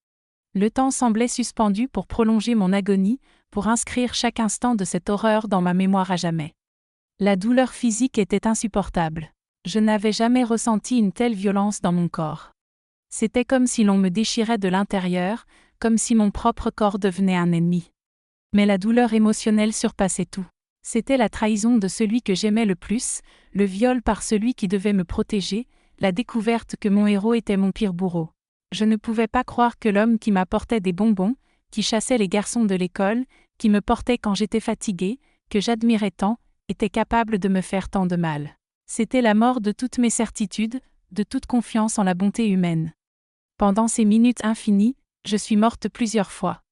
Speaker 1: Le temps semblait suspendu pour prolonger mon agonie, pour inscrire chaque instant de cette horreur dans ma mémoire à jamais. La douleur physique était insupportable. Je n'avais jamais ressenti une telle violence dans mon corps. C'était comme si l'on me déchirait de l'intérieur, comme si mon propre corps devenait un ennemi. Mais la douleur émotionnelle surpassait tout. C'était la trahison de celui que j'aimais le plus, le viol par celui qui devait me protéger, la découverte que mon héros était mon pire bourreau. Je ne pouvais pas croire que l'homme qui m'apportait des bonbons, qui chassait les garçons de l'école, qui me portait quand j'étais fatiguée, que j'admirais tant, était capable de me faire tant de mal. C'était la mort de toutes mes certitudes, de toute confiance en la bonté humaine. Pendant ces minutes infinies, je suis morte plusieurs fois.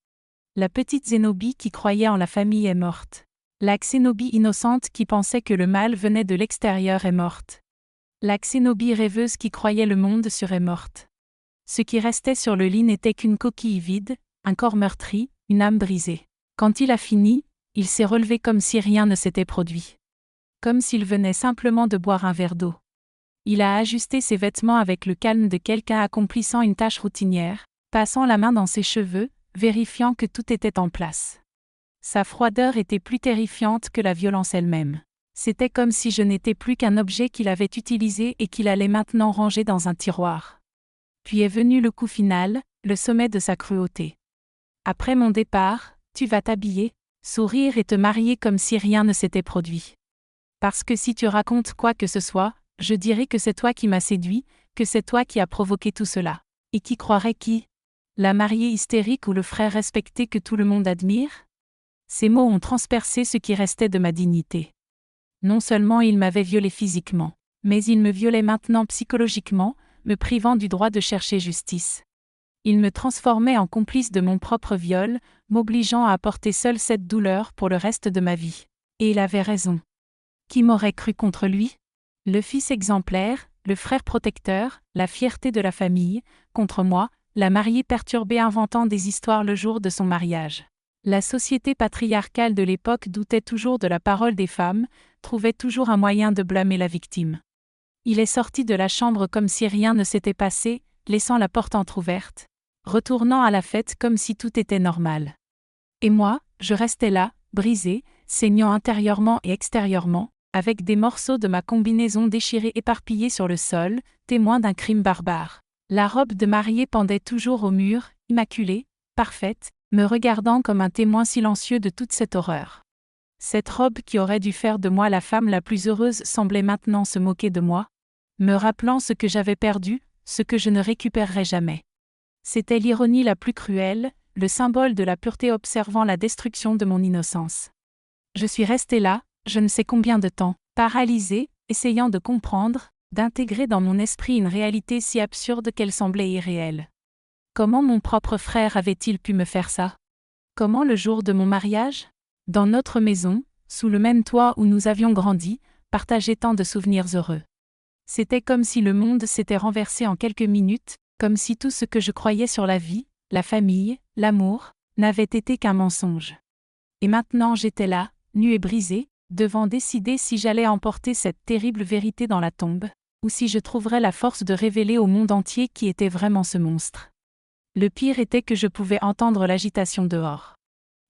Speaker 1: La petite Zénobie qui croyait en la famille est morte. La Xénobie innocente qui pensait que le mal venait de l'extérieur est morte. La Xénobie rêveuse qui croyait le monde serait morte. Ce qui restait sur le lit n'était qu'une coquille vide, un corps meurtri, une âme brisée. Quand il a fini, il s'est relevé comme si rien ne s'était produit. Comme s'il venait simplement de boire un verre d'eau. Il a ajusté ses vêtements avec le calme de quelqu'un accomplissant une tâche routinière, passant la main dans ses cheveux, vérifiant que tout était en place. Sa froideur était plus terrifiante que la violence elle-même. C'était comme si je n'étais plus qu'un objet qu'il avait utilisé et qu'il allait maintenant ranger dans un tiroir. Puis est venu le coup final, le sommet de sa cruauté. Après mon départ, tu vas t'habiller, sourire et te marier comme si rien ne s'était produit. Parce que si tu racontes quoi que ce soit, je dirais que c'est toi qui m'as séduit, que c'est toi qui as provoqué tout cela. Et qui croirait qui? La mariée hystérique ou le frère respecté que tout le monde admire? Ces mots ont transpercé ce qui restait de ma dignité. Non seulement il m'avait violée physiquement, mais il me violait maintenant psychologiquement, me privant du droit de chercher justice. Il me transformait en complice de mon propre viol, m'obligeant à porter seul cette douleur pour le reste de ma vie. Et il avait raison. Qui m'aurait cru contre lui? Le fils exemplaire, le frère protecteur, la fierté de la famille, contre moi, la mariée perturbée inventant des histoires le jour de son mariage. La société patriarcale de l'époque doutait toujours de la parole des femmes, trouvait toujours un moyen de blâmer la victime. Il est sorti de la chambre comme si rien ne s'était passé, laissant la porte entr'ouverte, retournant à la fête comme si tout était normal. Et moi, je restais là, brisée, saignant intérieurement et extérieurement, avec des morceaux de ma combinaison déchirés éparpillés sur le sol, témoin d'un crime barbare. La robe de mariée pendait toujours au mur, immaculée, parfaite, me regardant comme un témoin silencieux de toute cette horreur. Cette robe qui aurait dû faire de moi la femme la plus heureuse semblait maintenant se moquer de moi, me rappelant ce que j'avais perdu, ce que je ne récupérerais jamais. C'était l'ironie la plus cruelle, le symbole de la pureté observant la destruction de mon innocence. Je suis restée là, je ne sais combien de temps, paralysée, essayant de comprendre, d'intégrer dans mon esprit une réalité si absurde qu'elle semblait irréelle. Comment mon propre frère avait-il pu me faire ça? Comment le jour de mon mariage? Dans notre maison, sous le même toit où nous avions grandi, partagé tant de souvenirs heureux. C'était comme si le monde s'était renversé en quelques minutes, comme si tout ce que je croyais sur la vie, la famille, l'amour, n'avait été qu'un mensonge. Et maintenant j'étais là, nue et brisée, devant décider si j'allais emporter cette terrible vérité dans la tombe, ou si je trouverais la force de révéler au monde entier qui était vraiment ce monstre. Le pire était que je pouvais entendre l'agitation dehors.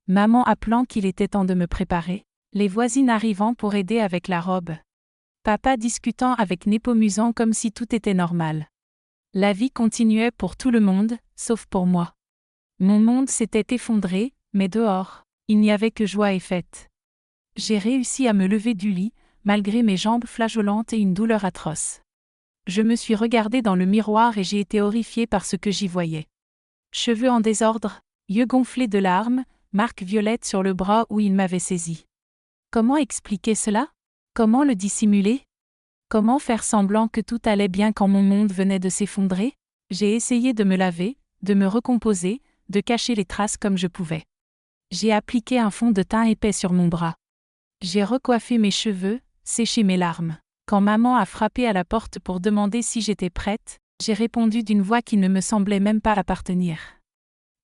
Speaker 1: Maman appelant qu'il était temps de me préparer, les voisines arrivant pour aider avec la robe. Papa discutant avec Népomusant comme si tout était normal. La vie continuait pour tout le monde, sauf pour moi. Mon monde s'était effondré, mais dehors, il n'y avait que joie et fête. J'ai réussi à me lever du lit, malgré mes jambes flageolantes et une douleur atroce. Je me suis regardée dans le miroir et j'ai été horrifiée par ce que j'y voyais. Cheveux en désordre, yeux gonflés de larmes, marque violette sur le bras où il m'avait saisi. Comment expliquer cela? Comment le dissimuler? Comment faire semblant que tout allait bien quand mon monde venait de s'effondrer? J'ai essayé de me laver, de me recomposer, de cacher les traces comme je pouvais. J'ai appliqué un fond de teint épais sur mon bras. J'ai recoiffé mes cheveux, séché mes larmes. Quand maman a frappé à la porte pour demander si j'étais prête, j'ai répondu d'une voix qui ne me semblait même pas appartenir.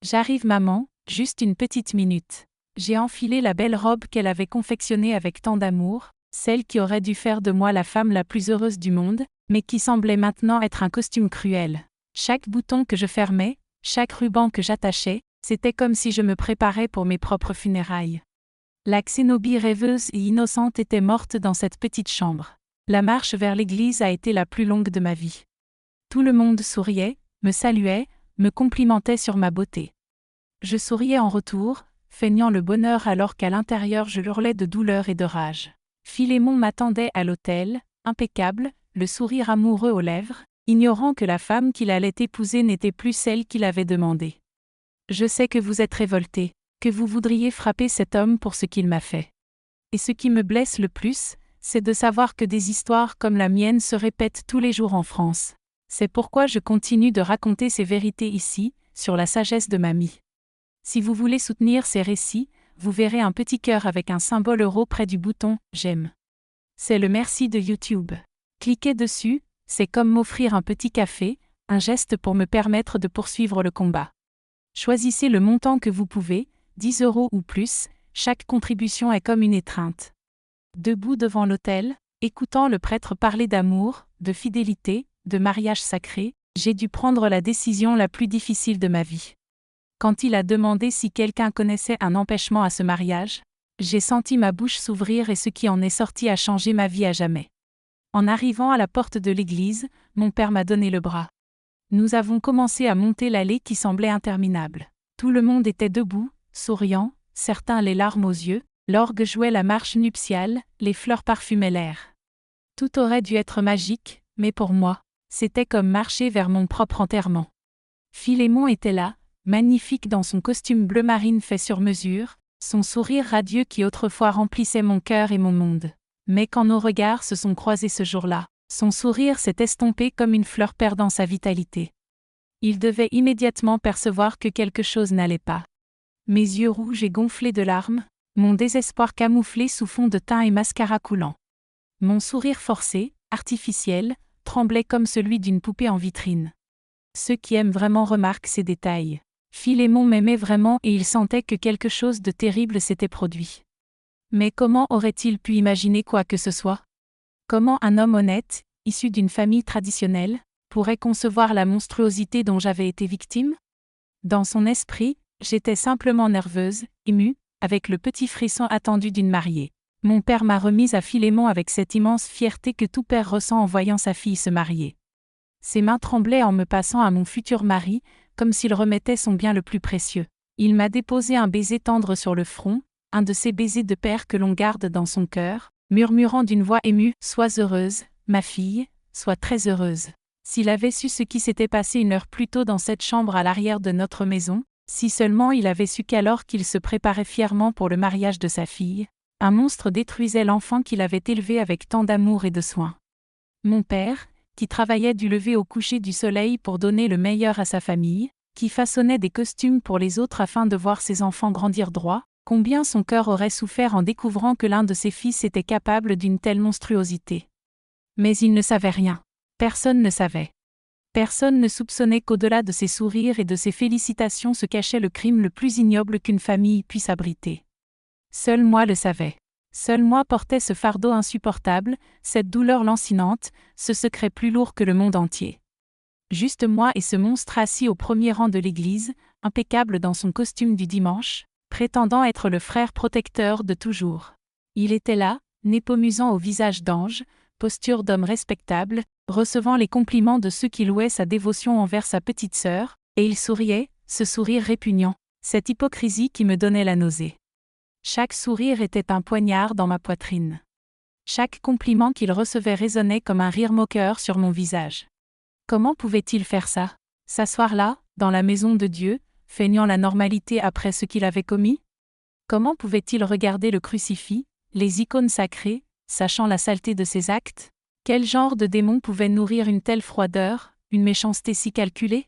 Speaker 1: J'arrive maman, juste une petite minute. J'ai enfilé la belle robe qu'elle avait confectionnée avec tant d'amour, celle qui aurait dû faire de moi la femme la plus heureuse du monde, mais qui semblait maintenant être un costume cruel. Chaque bouton que je fermais, chaque ruban que j'attachais, c'était comme si je me préparais pour mes propres funérailles. La Xénobie rêveuse et innocente était morte dans cette petite chambre. La marche vers l'église a été la plus longue de ma vie. Tout le monde souriait, me saluait, me complimentait sur ma beauté. Je souriais en retour, feignant le bonheur alors qu'à l'intérieur je hurlais de douleur et de rage. Philémon m'attendait à l'autel, impeccable, le sourire amoureux aux lèvres, ignorant que la femme qu'il allait épouser n'était plus celle qu'il avait demandée. Je sais que vous êtes révolté, que vous voudriez frapper cet homme pour ce qu'il m'a fait. Et ce qui me blesse le plus, c'est de savoir que des histoires comme la mienne se répètent tous les jours en France. C'est pourquoi je continue de raconter ces vérités ici, sur la sagesse de mamie. Si vous voulez soutenir ces récits, vous verrez un petit cœur avec un symbole euro près du bouton « J'aime ». C'est le merci de YouTube. Cliquez dessus, c'est comme m'offrir un petit café, un geste pour me permettre de poursuivre le combat. Choisissez le montant que vous pouvez, 10 € ou plus, chaque contribution est comme une étreinte. Debout devant l'autel, écoutant le prêtre parler d'amour, de fidélité, de mariage sacré, j'ai dû prendre la décision la plus difficile de ma vie. Quand il a demandé si quelqu'un connaissait un empêchement à ce mariage, j'ai senti ma bouche s'ouvrir et ce qui en est sorti a changé ma vie à jamais. En arrivant à la porte de l'église, mon père m'a donné le bras. Nous avons commencé à monter l'allée qui semblait interminable. Tout le monde était debout, souriant, certains les larmes aux yeux, l'orgue jouait la marche nuptiale, les fleurs parfumaient l'air. Tout aurait dû être magique, mais pour moi, c'était comme marcher vers mon propre enterrement. Philémon était là, magnifique dans son costume bleu marine fait sur mesure, son sourire radieux qui autrefois remplissait mon cœur et mon monde. Mais quand nos regards se sont croisés ce jour-là, son sourire s'est estompé comme une fleur perdant sa vitalité. Il devait immédiatement percevoir que quelque chose n'allait pas. Mes yeux rouges et gonflés de larmes, mon désespoir camouflé sous fond de teint et mascara coulant. Mon sourire forcé, artificiel, tremblait comme celui d'une poupée en vitrine. Ceux qui aiment vraiment remarquent ces détails. Philémon m'aimait vraiment et il sentait que quelque chose de terrible s'était produit. Mais comment aurait-il pu imaginer quoi que ce soit ? Comment un homme honnête, issu d'une famille traditionnelle, pourrait concevoir la monstruosité dont j'avais été victime ? Dans son esprit, j'étais simplement nerveuse, émue, avec le petit frisson attendu d'une mariée. Mon père m'a remise à Philémon avec cette immense fierté que tout père ressent en voyant sa fille se marier. Ses mains tremblaient en me passant à mon futur mari, comme s'il remettait son bien le plus précieux. Il m'a déposé un baiser tendre sur le front, un de ces baisers de père que l'on garde dans son cœur, murmurant d'une voix émue « Sois heureuse, ma fille, sois très heureuse ». S'il avait su ce qui s'était passé une heure plus tôt dans cette chambre à l'arrière de notre maison, si seulement il avait su qu'alors qu'il se préparait fièrement pour le mariage de sa fille, un monstre détruisait l'enfant qu'il avait élevé avec tant d'amour et de soin. Mon père, qui travaillait du lever au coucher du soleil pour donner le meilleur à sa famille, qui façonnait des costumes pour les autres afin de voir ses enfants grandir droit, combien son cœur aurait souffert en découvrant que l'un de ses fils était capable d'une telle monstruosité. Mais il ne savait rien. Personne ne savait. Personne ne soupçonnait qu'au-delà de ses sourires et de ses félicitations se cachait le crime le plus ignoble qu'une famille puisse abriter. Seul moi le savais. Seul moi portais ce fardeau insupportable, cette douleur lancinante, ce secret plus lourd que le monde entier. Juste moi et ce monstre assis au premier rang de l'église, impeccable dans son costume du dimanche, prétendant être le frère protecteur de toujours. Il était là, népomusant au visage d'ange, posture d'homme respectable, recevant les compliments de ceux qui louaient sa dévotion envers sa petite sœur, et il souriait, ce sourire répugnant, cette hypocrisie qui me donnait la nausée. Chaque sourire était un poignard dans ma poitrine. Chaque compliment qu'il recevait résonnait comme un rire moqueur sur mon visage. Comment pouvait-il faire ça ? S'asseoir là, dans la maison de Dieu, feignant la normalité après ce qu'il avait commis ? Comment pouvait-il regarder le crucifix, les icônes sacrées, sachant la saleté de ses actes ? Quel genre de démon pouvait nourrir une telle froideur, une méchanceté si calculée ?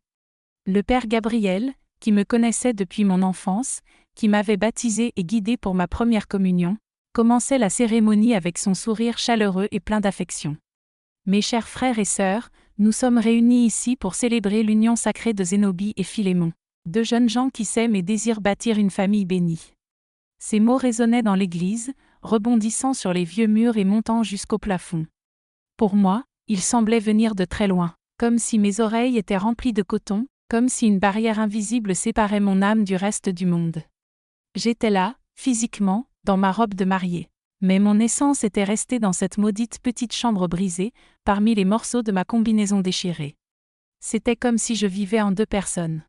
Speaker 1: Le Père Gabriel, qui me connaissait depuis mon enfance, qui m'avait baptisé et guidé pour ma première communion, commençait la cérémonie avec son sourire chaleureux et plein d'affection. Mes chers frères et sœurs, nous sommes réunis ici pour célébrer l'union sacrée de Zénobie et Philémon, deux jeunes gens qui s'aiment et désirent bâtir une famille bénie. Ces mots résonnaient dans l'église, rebondissant sur les vieux murs et montant jusqu'au plafond. Pour moi, ils semblaient venir de très loin, comme si mes oreilles étaient remplies de coton, comme si une barrière invisible séparait mon âme du reste du monde. J'étais là, physiquement, dans ma robe de mariée. Mais mon essence était restée dans cette maudite petite chambre brisée, parmi les morceaux de ma combinaison déchirée. C'était comme si je vivais en deux personnes.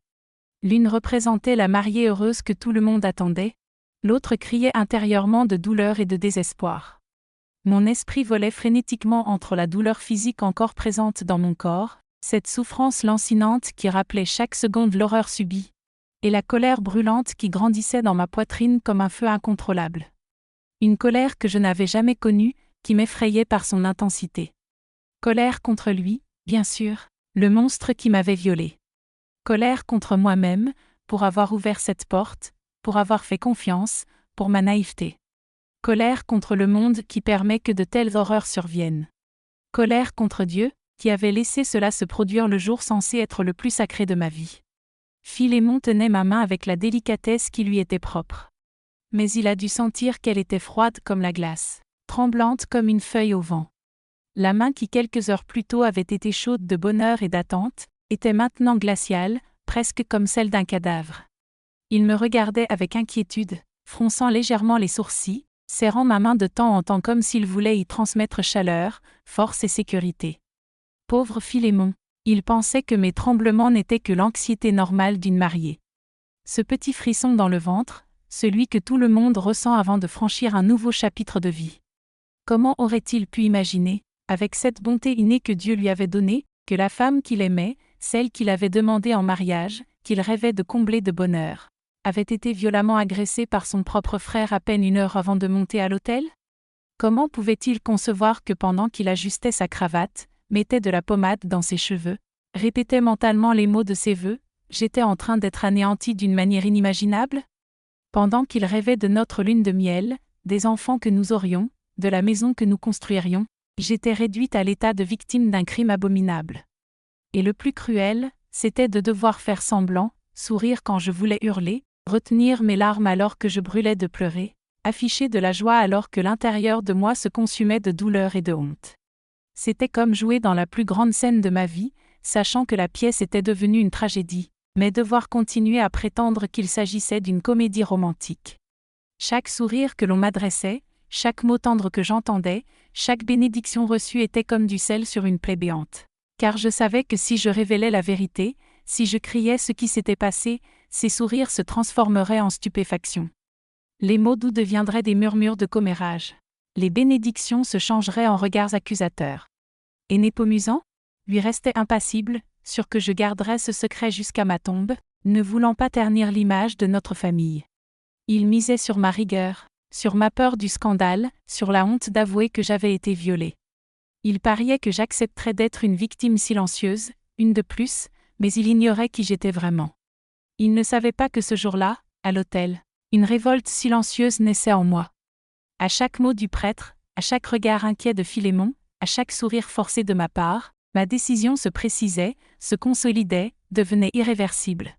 Speaker 1: L'une représentait la mariée heureuse que tout le monde attendait, l'autre criait intérieurement de douleur et de désespoir. Mon esprit volait frénétiquement entre la douleur physique encore présente dans mon corps, cette souffrance lancinante qui rappelait chaque seconde l'horreur subie, et la colère brûlante qui grandissait dans ma poitrine comme un feu incontrôlable. Une colère que je n'avais jamais connue, qui m'effrayait par son intensité. Colère contre lui, bien sûr, le monstre qui m'avait violée. Colère contre moi-même, pour avoir ouvert cette porte, pour avoir fait confiance, pour ma naïveté. Colère contre le monde qui permet que de telles horreurs surviennent. Colère contre Dieu, qui avait laissé cela se produire le jour censé être le plus sacré de ma vie. Philémon tenait ma main avec la délicatesse qui lui était propre. Mais il a dû sentir qu'elle était froide comme la glace, tremblante comme une feuille au vent. La main qui quelques heures plus tôt avait été chaude de bonheur et d'attente, était maintenant glaciale, presque comme celle d'un cadavre. Il me regardait avec inquiétude, fronçant légèrement les sourcils, serrant ma main de temps en temps comme s'il voulait y transmettre chaleur, force et sécurité. Pauvre Philémon, il pensait que mes tremblements n'étaient que l'anxiété normale d'une mariée. Ce petit frisson dans le ventre, celui que tout le monde ressent avant de franchir un nouveau chapitre de vie. Comment aurait-il pu imaginer, avec cette bonté innée que Dieu lui avait donnée, que la femme qu'il aimait, celle qu'il avait demandée en mariage, qu'il rêvait de combler de bonheur, avait été violemment agressée par son propre frère à peine 1 heure avant de monter à l'autel? Comment pouvait-il concevoir que pendant qu'il ajustait sa cravate, mettait de la pommade dans ses cheveux, répétait mentalement les mots de ses vœux, j'étais en train d'être anéanti d'une manière inimaginable? Pendant qu'il rêvait de notre lune de miel, des enfants que nous aurions, de la maison que nous construirions, j'étais réduite à l'état de victime d'un crime abominable. Et le plus cruel, c'était de devoir faire semblant, sourire quand je voulais hurler, retenir mes larmes alors que je brûlais de pleurer, afficher de la joie alors que l'intérieur de moi se consumait de douleur et de honte. C'était comme jouer dans la plus grande scène de ma vie, sachant que la pièce était devenue une tragédie, mais devoir continuer à prétendre qu'il s'agissait d'une comédie romantique. Chaque sourire que l'on m'adressait, chaque mot tendre que j'entendais, chaque bénédiction reçue était comme du sel sur une plaie béante. Car je savais que si je révélais la vérité, si je criais ce qui s'était passé, ces sourires se transformeraient en stupéfaction. Les mots doux deviendraient des murmures de commérage. Les bénédictions se changeraient en regards accusateurs. Et Népomuscent, lui restait impassible, sûr que je garderais ce secret jusqu'à ma tombe, ne voulant pas ternir l'image de notre famille. Il misait sur ma rigueur, sur ma peur du scandale, sur la honte d'avouer que j'avais été violée. Il pariait que j'accepterais d'être une victime silencieuse, une de plus, mais il ignorait qui j'étais vraiment. Il ne savait pas que ce jour-là, à l'autel, une révolte silencieuse naissait en moi. À chaque mot du prêtre, à chaque regard inquiet de Philémon, à chaque sourire forcé de ma part, ma décision se précisait, se consolidait, devenait irréversible.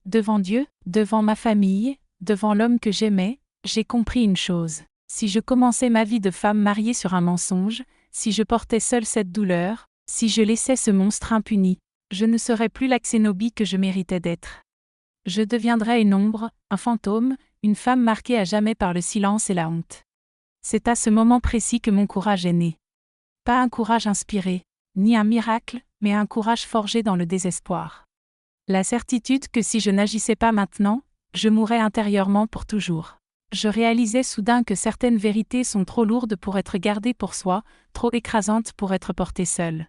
Speaker 1: Devant Dieu, devant ma famille, devant l'homme que j'aimais, j'ai compris une chose. Si je commençais ma vie de femme mariée sur un mensonge, si je portais seule cette douleur, si je laissais ce monstre impuni, je ne serais plus la Xénobie que je méritais d'être. Je deviendrais une ombre, un fantôme, une femme marquée à jamais par le silence et la honte. C'est à ce moment précis que mon courage est né. Pas un courage inspiré, ni un miracle, mais un courage forgé dans le désespoir. La certitude que si je n'agissais pas maintenant, je mourrais intérieurement pour toujours. Je réalisais soudain que certaines vérités sont trop lourdes pour être gardées pour soi, trop écrasantes pour être portées seules.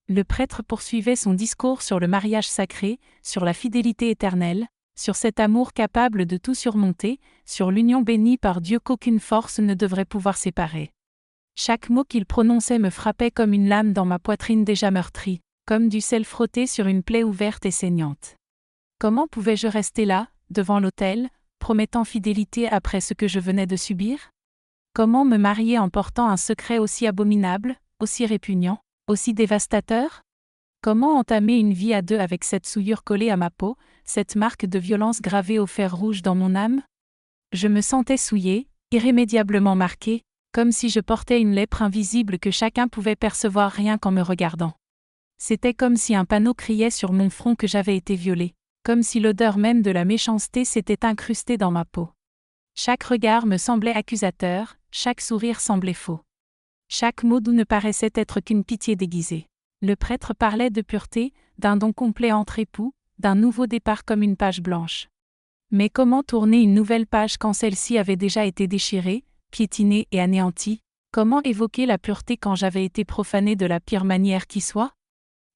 Speaker 1: Le prêtre poursuivait son discours sur le mariage sacré, sur la fidélité éternelle, sur cet amour capable de tout surmonter, sur l'union bénie par Dieu qu'aucune force ne devrait pouvoir séparer. Chaque mot qu'il prononçait me frappait comme une lame dans ma poitrine déjà meurtrie, comme du sel frotté sur une plaie ouverte et saignante. Comment pouvais-je rester là, devant l'autel, promettant fidélité après ce que je venais de subir? Comment me marier en portant un secret aussi abominable, aussi répugnant, aussi dévastateur? Comment entamer une vie à deux avec cette souillure collée à ma peau, cette marque de violence gravée au fer rouge dans mon âme? Je me sentais souillée, irrémédiablement marquée, comme si je portais une lèpre invisible que chacun pouvait percevoir rien qu'en me regardant. C'était comme si un panneau criait sur mon front que j'avais été violée, comme si l'odeur même de la méchanceté s'était incrustée dans ma peau. Chaque regard me semblait accusateur, chaque sourire semblait faux. Chaque mot doux ne paraissait être qu'une pitié déguisée. Le prêtre parlait de pureté, d'un don complet entre époux, d'un nouveau départ comme une page blanche. Mais comment tourner une nouvelle page quand celle-ci avait déjà été déchirée, piétinée et anéantie? Comment évoquer la pureté quand j'avais été profanée de la pire manière qui soit?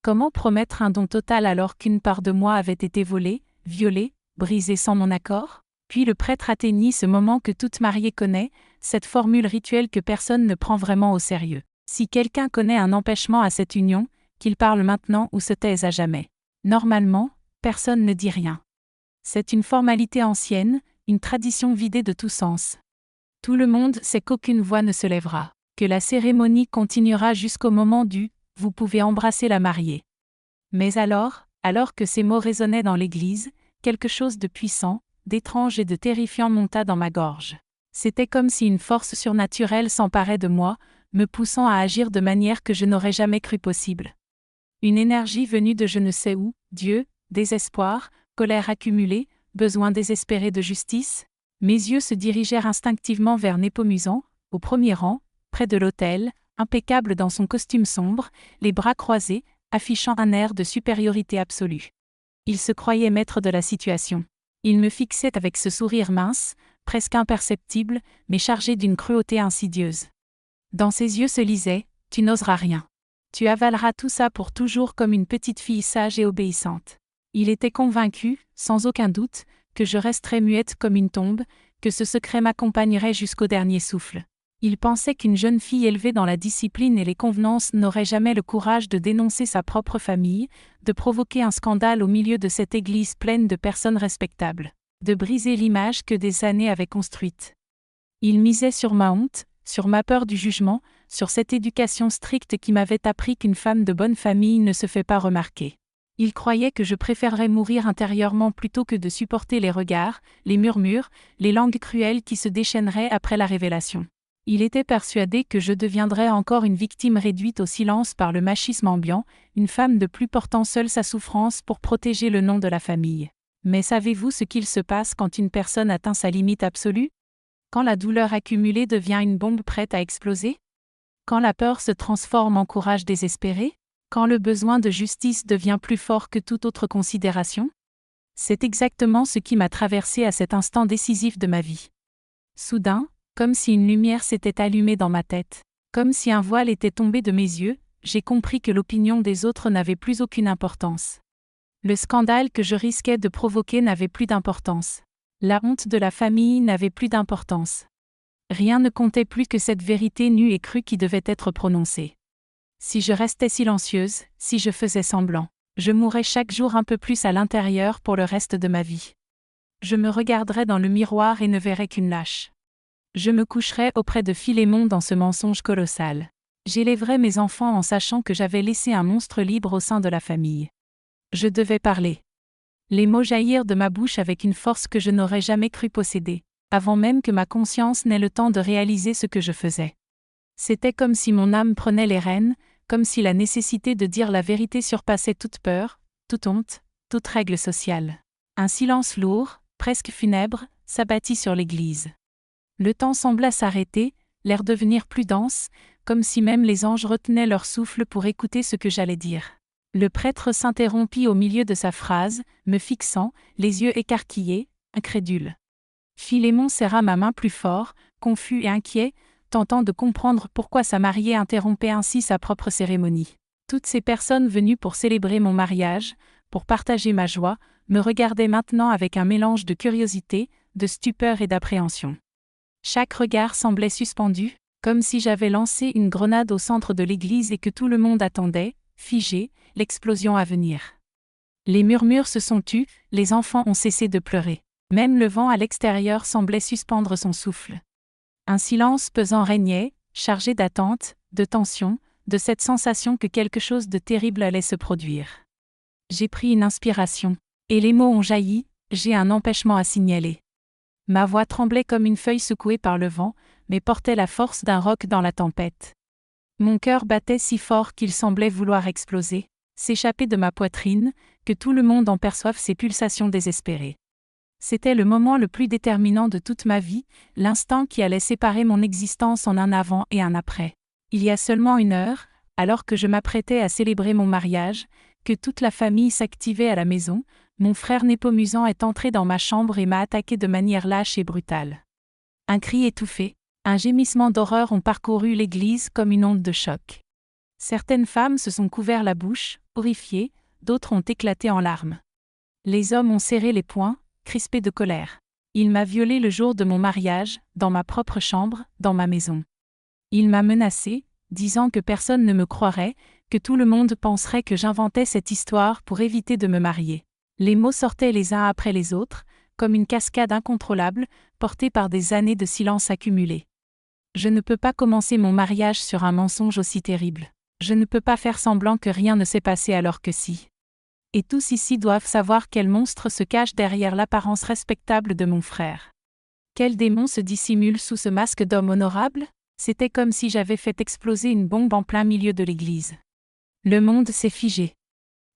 Speaker 1: Comment promettre un don total alors qu'une part de moi avait été volée, violée, brisée sans mon accord? Puis le prêtre atteignit ce moment que toute mariée connaît, cette formule rituelle que personne ne prend vraiment au sérieux. Si quelqu'un connaît un empêchement à cette union, qu'il parle maintenant ou se taise à jamais. Normalement, personne ne dit rien. C'est une formalité ancienne, une tradition vidée de tout sens. Tout le monde sait qu'aucune voix ne se lèvera, que la cérémonie continuera jusqu'au moment du « vous pouvez embrasser la mariée ». Mais alors que ces mots résonnaient dans l'église, quelque chose de puissant, d'étrange et de terrifiant monta dans ma gorge. C'était comme si une force surnaturelle s'emparait de moi, me poussant à agir de manière que je n'aurais jamais cru possible. Une énergie venue de je ne sais où, Dieu, désespoir, colère accumulée, besoin désespéré de justice. Mes yeux se dirigèrent instinctivement vers Népomucen, au premier rang, près de l'autel, impeccable dans son costume sombre, les bras croisés, affichant un air de supériorité absolue. Il se croyait maître de la situation. Il me fixait avec ce sourire mince, presque imperceptible, mais chargé d'une cruauté insidieuse. Dans ses yeux se lisait « Tu n'oseras rien. Tu avaleras tout ça pour toujours comme une petite fille sage et obéissante. » Il était convaincu, sans aucun doute, que je resterais muette comme une tombe, que ce secret m'accompagnerait jusqu'au dernier souffle. Il pensait qu'une jeune fille élevée dans la discipline et les convenances n'aurait jamais le courage de dénoncer sa propre famille, de provoquer un scandale au milieu de cette église pleine de personnes respectables, de briser l'image que des années avaient construite. Il misait sur ma honte, sur ma peur du jugement, sur cette éducation stricte qui m'avait appris qu'une femme de bonne famille ne se fait pas remarquer. Il croyait que je préférerais mourir intérieurement plutôt que de supporter les regards, les murmures, les langues cruelles qui se déchaîneraient après la révélation. Il était persuadé que je deviendrais encore une victime réduite au silence par le machisme ambiant, une femme de plus portant seule sa souffrance pour protéger le nom de la famille. Mais savez-vous ce qu'il se passe quand une personne atteint sa limite absolue? Quand la douleur accumulée devient une bombe prête à exploser? Quand la peur se transforme en courage désespéré? Quand le besoin de justice devient plus fort que toute autre considération? C'est exactement ce qui m'a traversé à cet instant décisif de ma vie. Soudain, comme si une lumière s'était allumée dans ma tête, comme si un voile était tombé de mes yeux, j'ai compris que l'opinion des autres n'avait plus aucune importance. Le scandale que je risquais de provoquer n'avait plus d'importance. La honte de la famille n'avait plus d'importance. Rien ne comptait plus que cette vérité nue et crue qui devait être prononcée. Si je restais silencieuse, si je faisais semblant, je mourrais chaque jour un peu plus à l'intérieur pour le reste de ma vie. Je me regarderais dans le miroir et ne verrais qu'une lâche. Je me coucherais auprès de Philémon dans ce mensonge colossal. J'élèverais mes enfants en sachant que j'avais laissé un monstre libre au sein de la famille. Je devais parler. Les mots jaillirent de ma bouche avec une force que je n'aurais jamais cru posséder, avant même que ma conscience n'ait le temps de réaliser ce que je faisais. C'était comme si mon âme prenait les rênes, comme si la nécessité de dire la vérité surpassait toute peur, toute honte, toute règle sociale. Un silence lourd, presque funèbre, s'abattit sur l'église. Le temps sembla s'arrêter, l'air devenir plus dense, comme si même les anges retenaient leur souffle pour écouter ce que j'allais dire. Le prêtre s'interrompit au milieu de sa phrase, me fixant, les yeux écarquillés, incrédule. Philémon serra ma main plus fort, confus et inquiet, tentant de comprendre pourquoi sa mariée interrompait ainsi sa propre cérémonie. Toutes ces personnes venues pour célébrer mon mariage, pour partager ma joie, me regardaient maintenant avec un mélange de curiosité, de stupeur et d'appréhension. Chaque regard semblait suspendu, comme si j'avais lancé une grenade au centre de l'église et que tout le monde attendait, figé, l'explosion à venir. Les murmures se sont tus, les enfants ont cessé de pleurer. Même le vent à l'extérieur semblait suspendre son souffle. Un silence pesant régnait, chargé d'attente, de tension, de cette sensation que quelque chose de terrible allait se produire. J'ai pris une inspiration, et les mots ont jailli, j'ai un empêchement à signaler. Ma voix tremblait comme une feuille secouée par le vent, mais portait la force d'un roc dans la tempête. Mon cœur battait si fort qu'il semblait vouloir exploser, s'échapper de ma poitrine, que tout le monde en perçoive ses pulsations désespérées. C'était le moment le plus déterminant de toute ma vie, l'instant qui allait séparer mon existence en un avant et un après. Il y a seulement 1 heure, alors que je m'apprêtais à célébrer mon mariage, que toute la famille s'activait à la maison, mon frère Népomucen est entré dans ma chambre et m'a attaqué de manière lâche et brutale. Un cri étouffé, un gémissement d'horreur ont parcouru l'église comme une onde de choc. Certaines femmes se sont couvert la bouche, horrifiées, d'autres ont éclaté en larmes. Les hommes ont serré les poings, crispés de colère. Il m'a violée le jour de mon mariage, dans ma propre chambre, dans ma maison. Il m'a menacée, disant que personne ne me croirait, que tout le monde penserait que j'inventais cette histoire pour éviter de me marier. Les mots sortaient les uns après les autres, comme une cascade incontrôlable, portée par des années de silence accumulé. Je ne peux pas commencer mon mariage sur un mensonge aussi terrible. Je ne peux pas faire semblant que rien ne s'est passé alors que si. Et tous ici doivent savoir quel monstre se cache derrière l'apparence respectable de mon frère. Quel démon se dissimule sous ce masque d'homme honorable? C'était comme si j'avais fait exploser une bombe en plein milieu de l'église. Le monde s'est figé.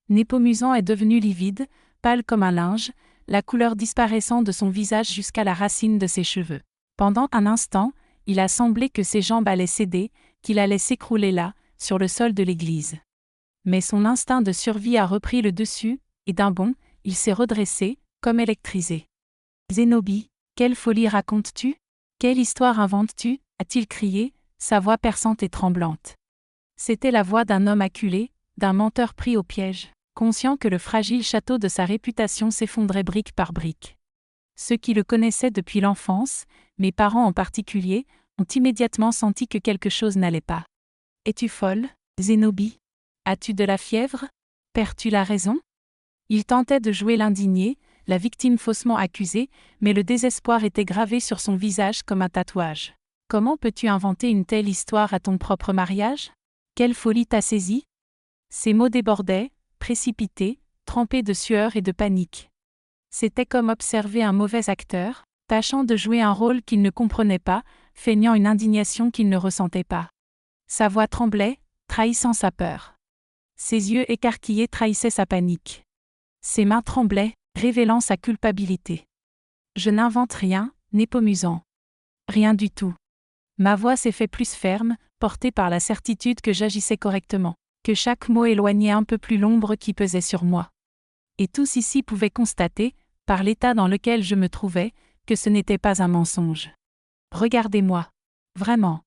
Speaker 1: Népomucen est devenu livide, pâle comme un linge, la couleur disparaissant de son visage jusqu'à la racine de ses cheveux. Pendant un instant, il a semblé que ses jambes allaient céder, qu'il allait s'écrouler là, sur le sol de l'église. Mais son instinct de survie a repris le dessus, et d'un bond, il s'est redressé, comme électrisé. « Zénobie, quelle folie racontes-tu? Quelle histoire inventes-tu » a-t-il crié, sa voix perçante et tremblante. C'était la voix d'un homme acculé, d'un menteur pris au piège, conscient que le fragile château de sa réputation s'effondrait brique par brique. Ceux qui le connaissaient depuis l'enfance, mes parents en particulier, ont immédiatement senti que quelque chose n'allait pas. « Es-tu folle, Zénobie? As-tu de la fièvre? Perds-tu la raison ?» Il tentait de jouer l'indigné, la victime faussement accusée, mais le désespoir était gravé sur son visage comme un tatouage. Comment peux-tu inventer une telle histoire à ton propre mariage? Quelle folie t'a saisi? Ses mots débordaient, précipités, trempés de sueur et de panique. C'était comme observer un mauvais acteur, tâchant de jouer un rôle qu'il ne comprenait pas, feignant une indignation qu'il ne ressentait pas. Sa voix tremblait, trahissant sa peur. Ses yeux écarquillés trahissaient sa panique. Ses mains tremblaient, révélant sa culpabilité. Je n'invente rien, Népomucen. Rien du tout. Ma voix s'est fait plus ferme, portée par la certitude que j'agissais correctement, que chaque mot éloignait un peu plus l'ombre qui pesait sur moi. Et tous ici pouvaient constater, par l'état dans lequel je me trouvais, que ce n'était pas un mensonge. Regardez-moi. Vraiment.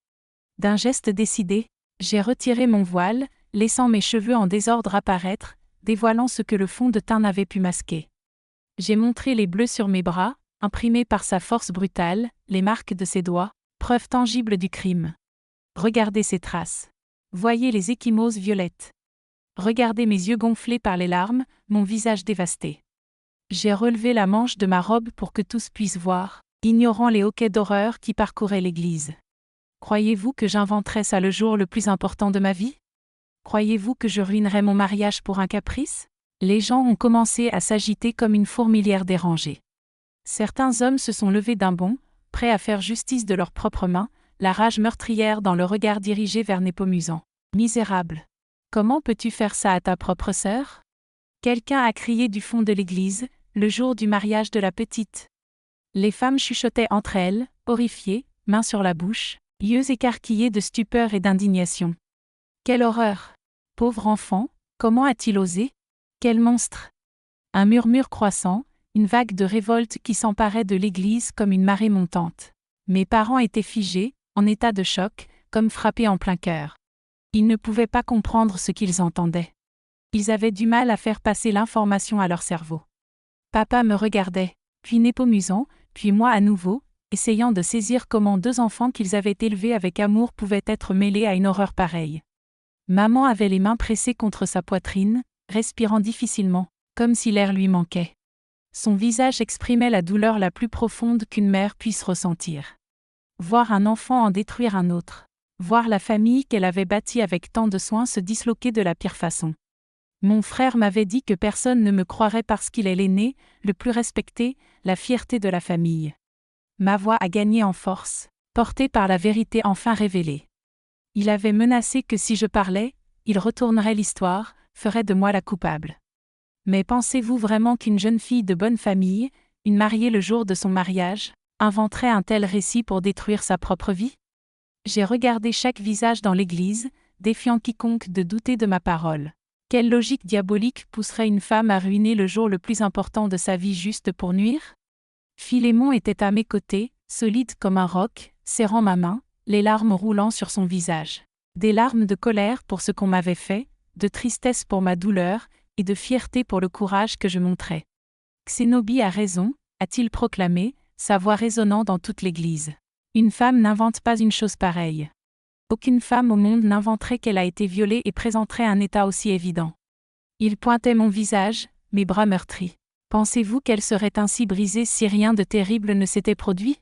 Speaker 1: D'un geste décidé, j'ai retiré mon voile, laissant mes cheveux en désordre apparaître, dévoilant ce que le fond de teint n'avait pu masquer. J'ai montré les bleus sur mes bras, imprimés par sa force brutale, les marques de ses doigts, preuve tangible du crime. Regardez ces traces. Voyez les ecchymoses violettes. Regardez mes yeux gonflés par les larmes, mon visage dévasté. J'ai relevé la manche de ma robe pour que tous puissent voir, ignorant les hoquets d'horreur qui parcouraient l'église. Croyez-vous que j'inventerais ça le jour le plus important de ma vie? Croyez-vous que je ruinerais mon mariage pour un caprice? Les gens ont commencé à s'agiter comme une fourmilière dérangée. Certains hommes se sont levés d'un bond, prêts à faire justice de leurs propres mains, la rage meurtrière dans le regard dirigé vers Népomucen. Misérable! Comment peux-tu faire ça à ta propre sœur? Quelqu'un a crié du fond de l'église, le jour du mariage de la petite. Les femmes chuchotaient entre elles, horrifiées, mains sur la bouche, yeux écarquillés de stupeur et d'indignation. Quelle horreur! Pauvre enfant, comment a-t-il osé? Quel monstre! Un murmure croissant, une vague de révolte qui s'emparait de l'église comme une marée montante. Mes parents étaient figés, en état de choc, comme frappés en plein cœur. Ils ne pouvaient pas comprendre ce qu'ils entendaient. Ils avaient du mal à faire passer l'information à leur cerveau. Papa me regardait, puis Népomucen, puis moi à nouveau, essayant de saisir comment deux enfants qu'ils avaient élevés avec amour pouvaient être mêlés à une horreur pareille. Maman avait les mains pressées contre sa poitrine, respirant difficilement, comme si l'air lui manquait. Son visage exprimait la douleur la plus profonde qu'une mère puisse ressentir. Voir un enfant en détruire un autre. Voir la famille qu'elle avait bâtie avec tant de soin se disloquer de la pire façon. Mon frère m'avait dit que personne ne me croirait parce qu'il est l'aîné, le plus respecté, la fierté de la famille. Ma voix a gagné en force, portée par la vérité enfin révélée. Il avait menacé que si je parlais, il retournerait l'histoire, ferait de moi la coupable. Mais pensez-vous vraiment qu'une jeune fille de bonne famille, une mariée le jour de son mariage, inventerait un tel récit pour détruire sa propre vie? J'ai regardé chaque visage dans l'église, défiant quiconque de douter de ma parole. Quelle logique diabolique pousserait une femme à ruiner le jour le plus important de sa vie juste pour nuire? Philémon était à mes côtés, solide comme un roc, serrant ma main, les larmes roulant sur son visage. Des larmes de colère pour ce qu'on m'avait fait, de tristesse pour ma douleur, et de fierté pour le courage que je montrais. Xénobie a raison, a-t-il proclamé, sa voix résonnant dans toute l'église. Une femme n'invente pas une chose pareille. Aucune femme au monde n'inventerait qu'elle a été violée et présenterait un état aussi évident. Il pointait mon visage, mes bras meurtris. Pensez-vous qu'elle serait ainsi brisée si rien de terrible ne s'était produit?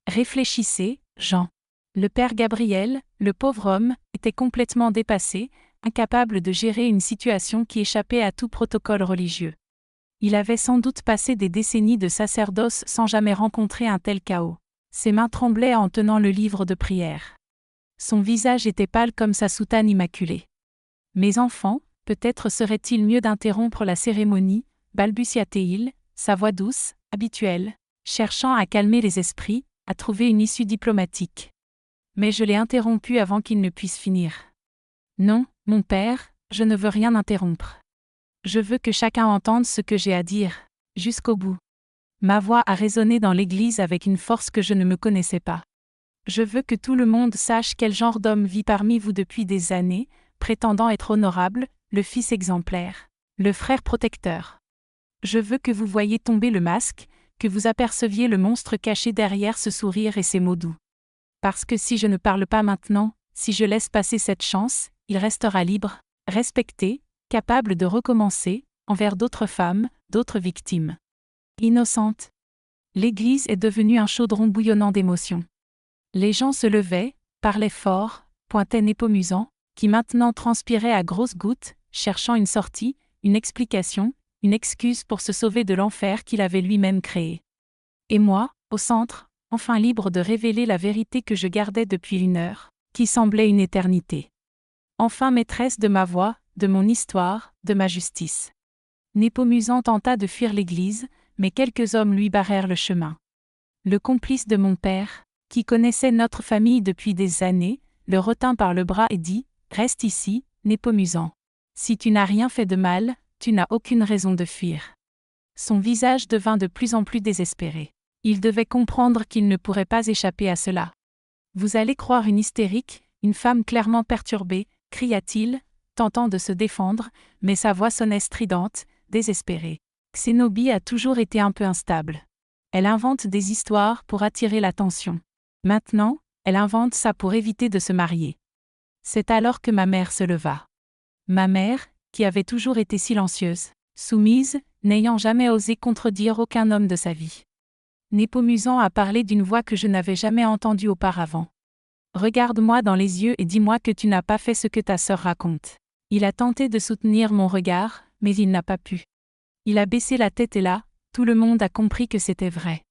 Speaker 1: Réfléchissez, Jean. Le père Gabriel, le pauvre homme, était complètement dépassé, incapable de gérer une situation qui échappait à tout protocole religieux. Il avait sans doute passé des décennies de sacerdoce sans jamais rencontrer un tel chaos. Ses mains tremblaient en tenant le livre de prière. Son visage était pâle comme sa soutane immaculée. Mes enfants, peut-être serait-il mieux d'interrompre la cérémonie, balbutia-t-il, sa voix douce, habituelle, cherchant à calmer les esprits, à trouver une issue diplomatique. Mais je l'ai interrompu avant qu'il ne puisse finir. Non, mon père, je ne veux rien interrompre. Je veux que chacun entende ce que j'ai à dire, jusqu'au bout. Ma voix a résonné dans l'église avec une force que je ne me connaissais pas. Je veux que tout le monde sache quel genre d'homme vit parmi vous depuis des années, prétendant être honorable, le fils exemplaire, le frère protecteur. Je veux que vous voyiez tomber le masque, que vous aperceviez le monstre caché derrière ce sourire et ces mots doux. Parce que si je ne parle pas maintenant, si je laisse passer cette chance, il restera libre, respecté, capable de recommencer, envers d'autres femmes, d'autres victimes. Innocente. L'église est devenue un chaudron bouillonnant d'émotions. Les gens se levaient, parlaient fort, pointaient Népomucen, qui maintenant transpirait à grosses gouttes, cherchant une sortie, une explication, une excuse pour se sauver de l'enfer qu'il avait lui-même créé. Et moi, au centre, enfin libre de révéler la vérité que je gardais depuis une heure, qui semblait une éternité. Enfin maîtresse de ma voix, de mon histoire, de ma justice. Népomucen tenta de fuir l'église, mais quelques hommes lui barrèrent le chemin. Le complice de mon père, qui connaissait notre famille depuis des années, le retint par le bras et dit « Reste ici, Népomucen. Si tu n'as rien fait de mal, tu n'as aucune raison de fuir. » Son visage devint de plus en plus désespéré. Il devait comprendre qu'il ne pourrait pas échapper à cela. « Vous allez croire une hystérique, une femme clairement perturbée, » cria-t-il, tentant de se défendre, mais sa voix sonnait stridente, désespérée. Xénobie a toujours été un peu instable. Elle invente des histoires pour attirer l'attention. Maintenant, elle invente ça pour éviter de se marier. C'est alors que ma mère se leva. Ma mère, qui avait toujours été silencieuse, soumise, n'ayant jamais osé contredire aucun homme de sa vie. Népomucen a parlé d'une voix que je n'avais jamais entendue auparavant. Regarde-moi dans les yeux et dis-moi que tu n'as pas fait ce que ta sœur raconte. Il a tenté de soutenir mon regard, mais il n'a pas pu. Il a baissé la tête et là, tout le monde a compris que c'était vrai.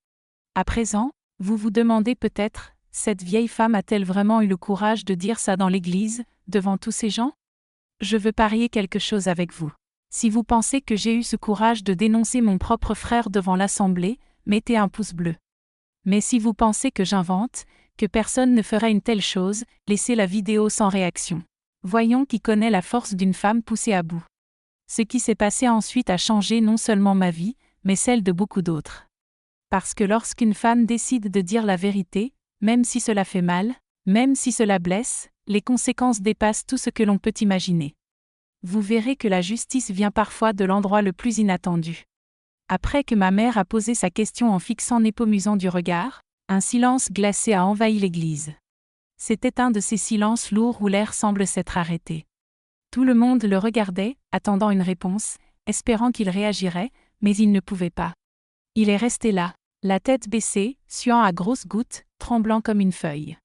Speaker 1: À présent, vous vous demandez peut-être, cette vieille femme a-t-elle vraiment eu le courage de dire ça dans l'église, devant tous ces gens? Je veux parier quelque chose avec vous. Si vous pensez que j'ai eu ce courage de dénoncer mon propre frère devant l'assemblée, mettez un pouce bleu. Mais si vous pensez que j'invente, que personne ne ferait une telle chose, laissez la vidéo sans réaction. Voyons qui connaît la force d'une femme poussée à bout. Ce qui s'est passé ensuite a changé non seulement ma vie, mais celle de beaucoup d'autres. Parce que lorsqu'une femme décide de dire la vérité, même si cela fait mal, même si cela blesse, les conséquences dépassent tout ce que l'on peut imaginer. Vous verrez que la justice vient parfois de l'endroit le plus inattendu. Après que ma mère a posé sa question en fixant Népomucen du regard, un silence glacé a envahi l'église. C'était un de ces silences lourds où l'air semble s'être arrêté. Tout le monde le regardait, attendant une réponse, espérant qu'il réagirait, mais il ne pouvait pas. Il est resté là, la tête baissée, suant à grosses gouttes, tremblant comme une feuille.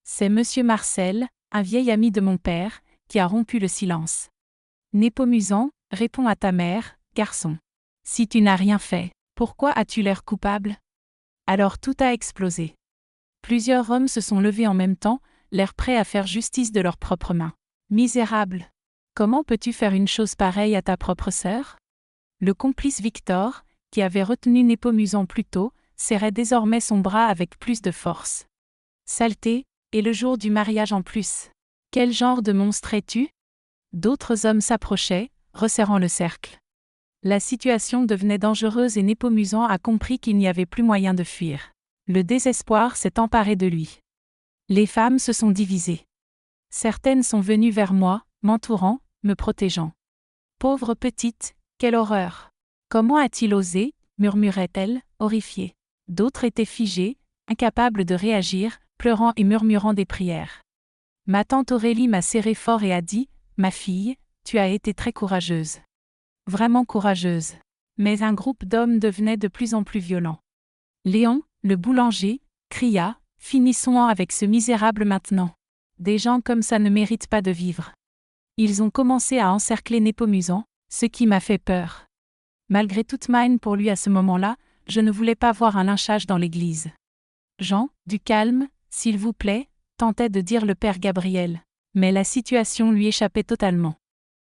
Speaker 1: C'est Monsieur Marcel, un vieil ami de mon père, qui a rompu le silence. Népomucen, réponds à ta mère, garçon. Si tu n'as rien fait, pourquoi as-tu l'air coupable? Alors tout a explosé. Plusieurs hommes se sont levés en même temps, l'air prêts à faire justice de leurs propres mains. Misérable! Comment peux-tu faire une chose pareille à ta propre sœur? Le complice Victor, qui avait retenu Népomucen plus tôt, serrait désormais son bras avec plus de force. Saleté, et le jour du mariage en plus. Quel genre de monstre es-tu? D'autres hommes s'approchaient, resserrant le cercle. La situation devenait dangereuse et Népomucen a compris qu'il n'y avait plus moyen de fuir. Le désespoir s'est emparé de lui. Les femmes se sont divisées. Certaines sont venues vers moi, m'entourant, me protégeant. Pauvre petite, quelle horreur! Comment a-t-il osé? Murmurait-elle, horrifiée. D'autres étaient figés, incapables de réagir, pleurant et murmurant des prières. Ma tante Aurélie m'a serré fort et a dit « Ma fille, tu as été très courageuse. Vraiment courageuse. » Mais un groupe d'hommes devenait de plus en plus violent. Léon, le boulanger, cria « Finissons avec ce misérable maintenant. Des gens comme ça ne méritent pas de vivre. » Ils ont commencé à encercler Népomucen, ce qui m'a fait peur. Malgré toute ma haine pour lui à ce moment-là, je ne voulais pas voir un lynchage dans l'église. Jean, du calme, s'il vous plaît, tentait de dire le père Gabriel. Mais la situation lui échappait totalement.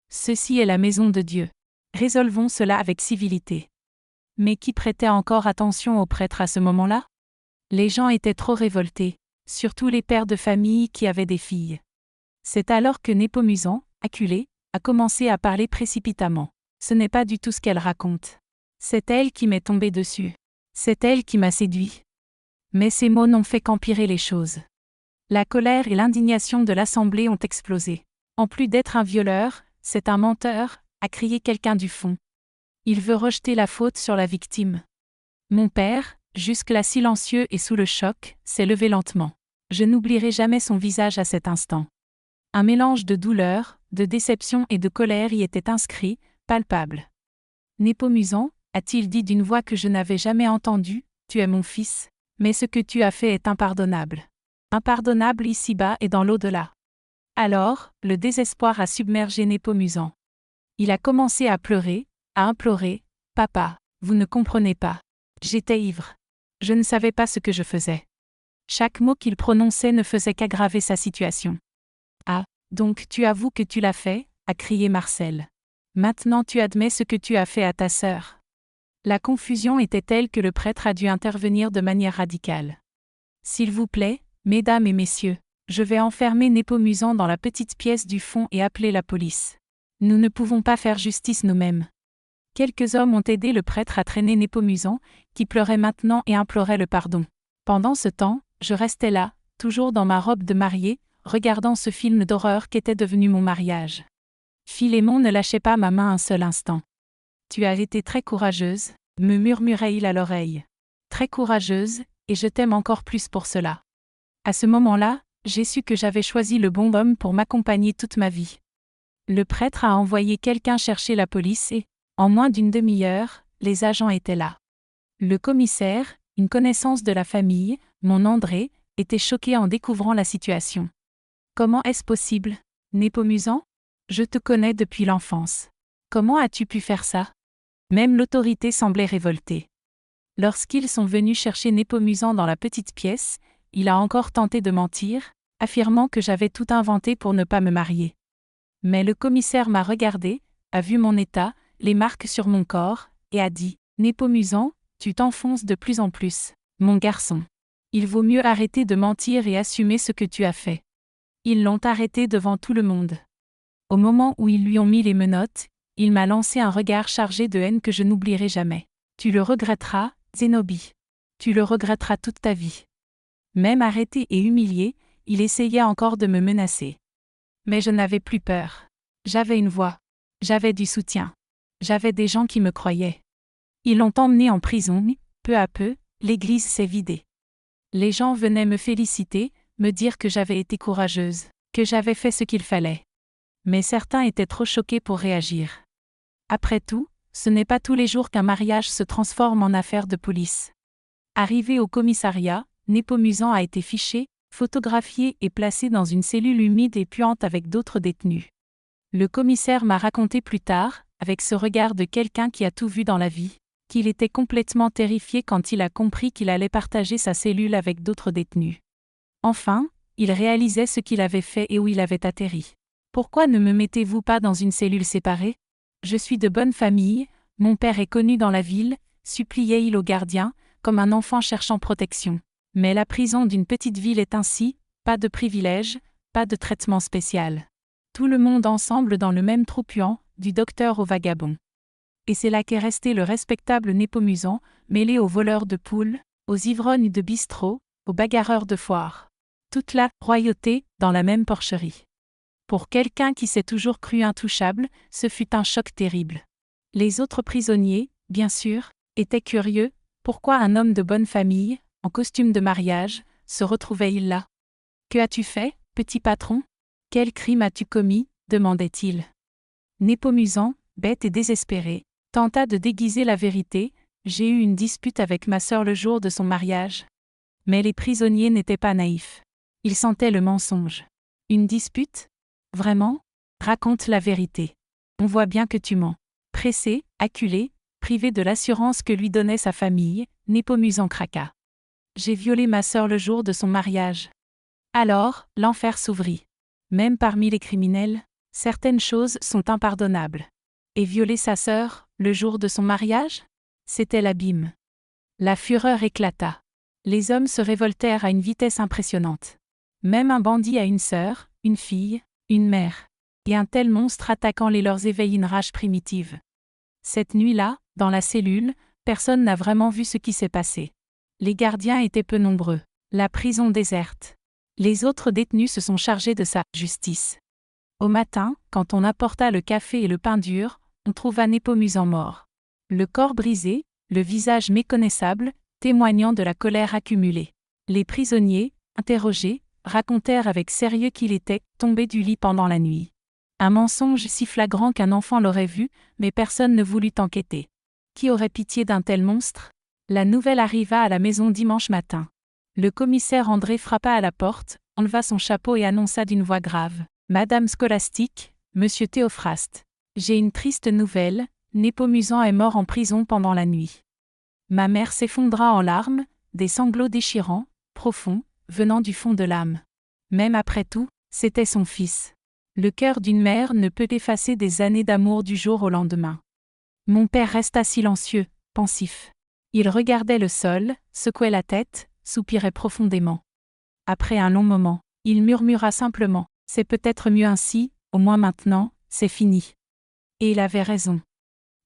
Speaker 1: Ceci est la maison de Dieu. Résolvons cela avec civilité. Mais qui prêtait encore attention aux prêtres à ce moment-là? Les gens étaient trop révoltés, surtout les pères de famille qui avaient des filles. C'est alors que Népomucen, acculé, a commencé à parler précipitamment. Ce n'est pas du tout ce qu'elle raconte. C'est elle qui m'est tombée dessus. C'est elle qui m'a séduit. Mais ces mots n'ont fait qu'empirer les choses. La colère et l'indignation de l'assemblée ont explosé. En plus d'être un violeur, c'est un menteur, a crié quelqu'un du fond. Il veut rejeter la faute sur la victime. Mon père, jusque-là silencieux et sous le choc, s'est levé lentement. Je n'oublierai jamais son visage à cet instant. Un mélange de douleur, de déception et de colère y était inscrit, palpable. Népomucen, a-t-il dit d'une voix que je n'avais jamais entendue, tu es mon fils, mais ce que tu as fait est impardonnable. Impardonnable ici-bas et dans l'au-delà. Alors, le désespoir a submergé Népomucen. Il a commencé à pleurer, à implorer, « Papa, vous ne comprenez pas. J'étais ivre. Je ne savais pas ce que je faisais. » Chaque mot qu'il prononçait ne faisait qu'aggraver sa situation. « Ah, donc tu avoues que tu l'as fait » a crié Marcel. « Maintenant tu admets ce que tu as fait à ta sœur. » La confusion était telle que le prêtre a dû intervenir de manière radicale. « S'il vous plaît, mesdames et messieurs, je vais enfermer Népomucen dans la petite pièce du fond et appeler la police. Nous ne pouvons pas faire justice nous-mêmes. » Quelques hommes ont aidé le prêtre à traîner Népomucen, qui pleurait maintenant et implorait le pardon. Pendant ce temps, je restais là, toujours dans ma robe de mariée, regardant ce film d'horreur qu'était devenu mon mariage. Philémon ne lâchait pas ma main un seul instant. « Tu as été très courageuse, » me murmurait-il à l'oreille. « Très courageuse, et je t'aime encore plus pour cela. » À ce moment-là, j'ai su que j'avais choisi le bon homme pour m'accompagner toute ma vie. Le prêtre a envoyé quelqu'un chercher la police et, en moins d'une demi-heure, les agents étaient là. Le commissaire, une connaissance de la famille, mon André, était choqué en découvrant la situation. « Comment est-ce possible, Népomucen? Je te connais depuis l'enfance. Comment as-tu pu faire ça ?» Même l'autorité semblait révoltée. Lorsqu'ils sont venus chercher Népomucen dans la petite pièce, il a encore tenté de mentir, affirmant que j'avais tout inventé pour ne pas me marier. Mais le commissaire m'a regardé, a vu mon état, les marques sur mon corps, et a dit « Népomucen, tu t'enfonces de plus en plus, mon garçon. Il vaut mieux arrêter de mentir et assumer ce que tu as fait. » Ils l'ont arrêté devant tout le monde. Au moment où ils lui ont mis les menottes, il m'a lancé un regard chargé de haine que je n'oublierai jamais. « Tu le regretteras, Zénobie. Tu le regretteras toute ta vie. » Même arrêté et humilié, il essayait encore de me menacer. Mais je n'avais plus peur. J'avais une voix. J'avais du soutien. J'avais des gens qui me croyaient. Ils l'ont emmené en prison, mais, peu à peu, l'église s'est vidée. Les gens venaient me féliciter, me dire que j'avais été courageuse, que j'avais fait ce qu'il fallait. Mais certains étaient trop choqués pour réagir. Après tout, ce n'est pas tous les jours qu'un mariage se transforme en affaire de police. Arrivé au commissariat, Népomucen a été fiché, photographié et placé dans une cellule humide et puante avec d'autres détenus. Le commissaire m'a raconté plus tard, avec ce regard de quelqu'un qui a tout vu dans la vie, qu'il était complètement terrifié quand il a compris qu'il allait partager sa cellule avec d'autres détenus. Enfin, il réalisait ce qu'il avait fait et où il avait atterri. « Pourquoi ne me mettez-vous pas dans une cellule séparée? Je suis de bonne famille, mon père est connu dans la ville, » suppliait-il au gardien, comme un enfant cherchant protection. Mais la prison d'une petite ville est ainsi, pas de privilèges, pas de traitement spécial. Tout le monde ensemble dans le même trou puant, du docteur au vagabond. Et c'est là qu'est resté le respectable Népomucen, mêlé aux voleurs de poules, aux ivrognes de bistrot, aux bagarreurs de foire. Toute la royauté dans la même porcherie. Pour quelqu'un qui s'est toujours cru intouchable, ce fut un choc terrible. Les autres prisonniers, bien sûr, étaient curieux, Pourquoi un homme de bonne famille, en costume de mariage, se retrouvait-il là? Que as-tu fait, petit patron? Quel crime as-tu commis? Demandait-il. Népomuscent, bête et désespéré, tenta de déguiser la vérité. J'ai eu une dispute avec ma sœur le jour de son mariage. Mais les prisonniers n'étaient pas naïfs. Ils sentaient le mensonge. Une dispute? Vraiment? Raconte la vérité. On voit bien que tu mens. Pressé, acculé, privé de l'assurance que lui donnait sa famille, Népomuscent craqua. J'ai violé ma sœur le jour de son mariage. Alors, l'enfer s'ouvrit. Même parmi les criminels, certaines choses sont impardonnables. Et violer sa sœur, le jour de son mariage? C'était l'abîme. La fureur éclata. Les hommes se révoltèrent à une vitesse impressionnante. Même un bandit a une sœur, une fille, une mère. Et un tel monstre attaquant les leurs éveille une rage primitive. Cette nuit-là, dans la cellule, personne n'a vraiment vu ce qui s'est passé. Les gardiens étaient peu nombreux. La prison déserte. Les autres détenus se sont chargés de sa justice. Au matin, quand on apporta le café et le pain dur, on trouva Népomuscent mort. Le corps brisé, le visage méconnaissable, témoignant de la colère accumulée. Les prisonniers, interrogés, racontèrent avec sérieux qu'il était tombé du lit pendant la nuit. Un mensonge si flagrant qu'un enfant l'aurait vu, mais personne ne voulut enquêter. Qui aurait pitié d'un tel monstre? La nouvelle arriva à la maison dimanche matin. Le commissaire André frappa à la porte, enleva son chapeau et annonça d'une voix grave. « Madame Scolastique, Monsieur Théophraste. J'ai une triste nouvelle, Népomuscent est mort en prison pendant la nuit. » Ma mère s'effondra en larmes, des sanglots déchirants, profonds, venant du fond de l'âme. Même après tout, c'était son fils. Le cœur d'une mère ne peut effacer des années d'amour du jour au lendemain. Mon père resta silencieux, pensif. Il regardait le sol, secouait la tête, soupirait profondément. Après un long moment, il murmura simplement « C'est peut-être mieux ainsi, au moins maintenant, c'est fini. » Et il avait raison.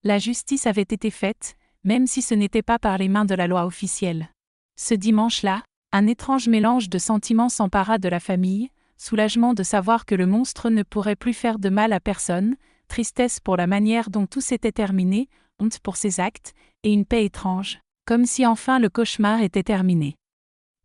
Speaker 1: La justice avait été faite, même si ce n'était pas par les mains de la loi officielle. Ce dimanche-là, un étrange mélange de sentiments s'empara de la famille, soulagement de savoir que le monstre ne pourrait plus faire de mal à personne, tristesse pour la manière dont tout s'était terminé, honte pour ses actes, et une paix étrange, comme si enfin le cauchemar était terminé.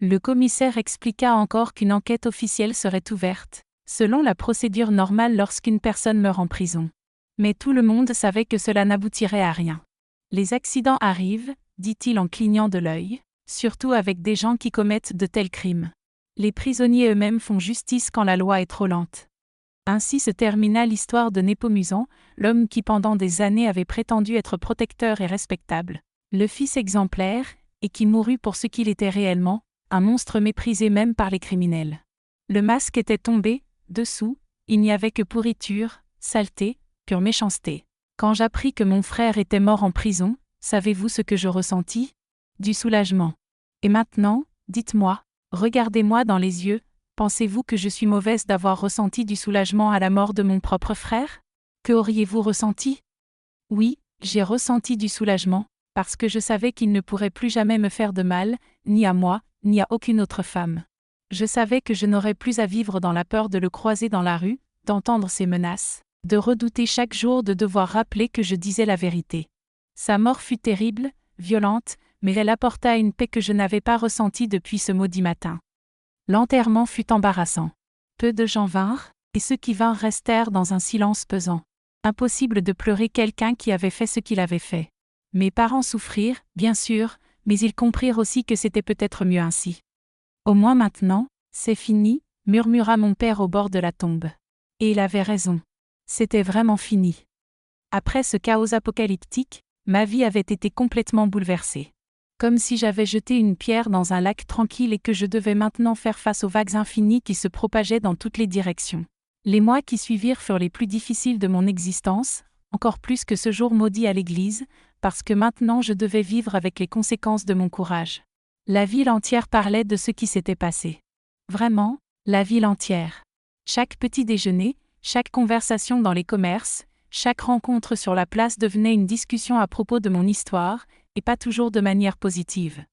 Speaker 1: Le commissaire expliqua encore qu'une enquête officielle serait ouverte, selon la procédure normale lorsqu'une personne meurt en prison. Mais tout le monde savait que cela n'aboutirait à rien. Les accidents arrivent, dit-il en clignant de l'œil, surtout avec des gens qui commettent de tels crimes. Les prisonniers eux-mêmes font justice quand la loi est trop lente. Ainsi se termina l'histoire de Népomuscent, l'homme qui pendant des années avait prétendu être protecteur et respectable, le fils exemplaire, et qui mourut pour ce qu'il était réellement, un monstre méprisé même par les criminels. Le masque était tombé, dessous, il n'y avait que pourriture, saleté, pure méchanceté. Quand j'appris que mon frère était mort en prison, savez-vous ce que je ressentis? Du soulagement. Et maintenant, dites-moi, regardez-moi dans les yeux, pensez-vous que je suis mauvaise d'avoir ressenti du soulagement à la mort de mon propre frère? Que auriez-vous ressenti? Oui, j'ai ressenti du soulagement, parce que je savais qu'il ne pourrait plus jamais me faire de mal, ni à moi, ni à aucune autre femme. Je savais que je n'aurais plus à vivre dans la peur de le croiser dans la rue, d'entendre ses menaces, de redouter chaque jour de devoir rappeler que je disais la vérité. Sa mort fut terrible, violente, mais elle apporta une paix que je n'avais pas ressentie depuis ce maudit matin. L'enterrement fut embarrassant. Peu de gens vinrent, et ceux qui vinrent restèrent dans un silence pesant. Impossible de pleurer quelqu'un qui avait fait ce qu'il avait fait. Mes parents souffrirent, bien sûr, mais ils comprirent aussi que c'était peut-être mieux ainsi. Au moins maintenant, c'est fini, murmura mon père au bord de la tombe. Et il avait raison. C'était vraiment fini. Après ce chaos apocalyptique, ma vie avait été complètement bouleversée. Comme si j'avais jeté une pierre dans un lac tranquille et que je devais maintenant faire face aux vagues infinies qui se propageaient dans toutes les directions. Les mois qui suivirent furent les plus difficiles de mon existence, encore plus que ce jour maudit à l'église, parce que maintenant je devais vivre avec les conséquences de mon courage. La ville entière parlait de ce qui s'était passé. Vraiment, la ville entière. Chaque petit déjeuner, chaque conversation dans les commerces, chaque rencontre sur la place devenait une discussion à propos de mon histoire, et pas toujours de manière positive.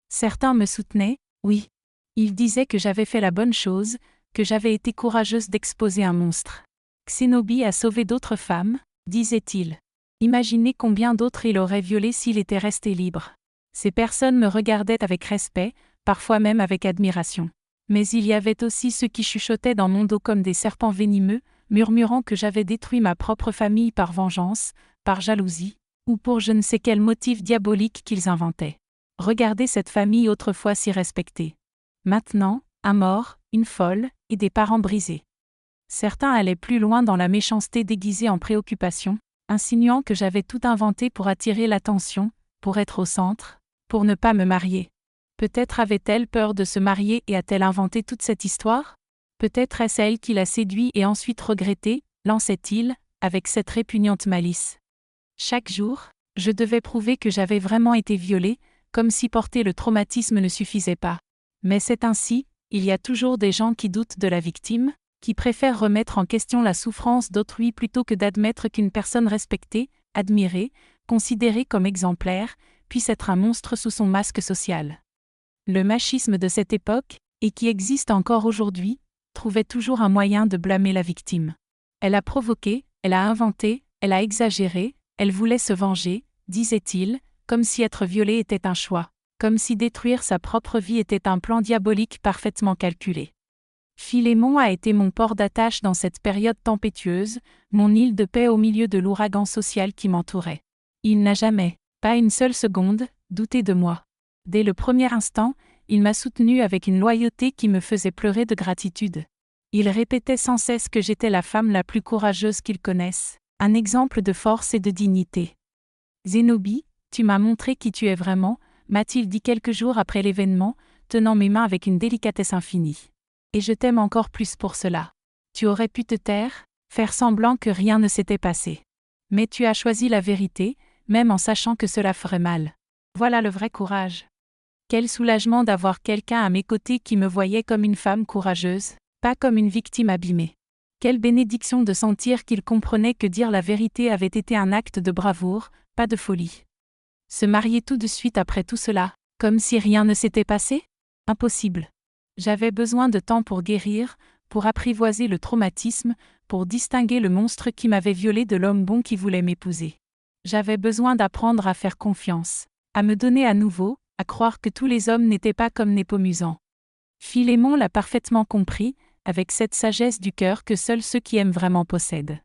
Speaker 1: Certains me soutenaient, oui. Ils disaient que j'avais fait la bonne chose, que j'avais été courageuse d'exposer un monstre. Xénobie a sauvé d'autres femmes, disait-il. Imaginez combien d'autres il aurait violé s'il était resté libre. Ces personnes me regardaient avec respect, parfois même avec admiration. Mais il y avait aussi ceux qui chuchotaient dans mon dos comme des serpents venimeux, murmurant que j'avais détruit ma propre famille par vengeance, par jalousie, ou pour je ne sais quel motif diabolique qu'ils inventaient. Regardez cette famille autrefois si respectée. Maintenant, un mort, une folle, et des parents brisés. Certains allaient plus loin dans la méchanceté déguisée en préoccupation, insinuant que j'avais tout inventé pour attirer l'attention, pour être au centre, pour ne pas me marier. Peut-être avait-elle peur de se marier et a-t-elle inventé toute cette histoire? Peut-être est-ce elle qui l'a séduit et ensuite regretté, lançait-il, avec cette répugnante malice. Chaque jour, je devais prouver que j'avais vraiment été violée, comme si porter le traumatisme ne suffisait pas. Mais c'est ainsi, il y a toujours des gens qui doutent de la victime, qui préfèrent remettre en question la souffrance d'autrui plutôt que d'admettre qu'une personne respectée, admirée, considérée comme exemplaire, puisse être un monstre sous son masque social. Le machisme de cette époque, et qui existe encore aujourd'hui, trouvait toujours un moyen de blâmer la victime. Elle a provoqué, elle a inventé, elle a exagéré, elle voulait se venger, disait-il, comme si être violée était un choix, comme si détruire sa propre vie était un plan diabolique parfaitement calculé. Philémon a été mon port d'attache dans cette période tempétueuse, mon île de paix au milieu de l'ouragan social qui m'entourait. Il n'a jamais, pas une seule seconde, douté de moi. Dès le premier instant, il m'a soutenue avec une loyauté qui me faisait pleurer de gratitude. Il répétait sans cesse que j'étais la femme la plus courageuse qu'il connaisse, un exemple de force et de dignité. Zénobie, tu m'as montré qui tu es vraiment, m'a-t-il dit quelques jours après l'événement, tenant mes mains avec une délicatesse infinie. Et je t'aime encore plus pour cela. Tu aurais pu te taire, faire semblant que rien ne s'était passé. Mais tu as choisi la vérité, même en sachant que cela ferait mal. Voilà le vrai courage. Quel soulagement d'avoir quelqu'un à mes côtés qui me voyait comme une femme courageuse, pas comme une victime abîmée. Quelle bénédiction de sentir qu'il comprenait que dire la vérité avait été un acte de bravoure, pas de folie. Se marier tout de suite après tout cela, comme si rien ne s'était passé? Impossible. J'avais besoin de temps pour guérir, pour apprivoiser le traumatisme, pour distinguer le monstre qui m'avait violée de l'homme bon qui voulait m'épouser. J'avais besoin d'apprendre à faire confiance, à me donner à nouveau, à croire que tous les hommes n'étaient pas comme Népomucent. Philémon l'a parfaitement compris, avec cette sagesse du cœur que seuls ceux qui aiment vraiment possèdent.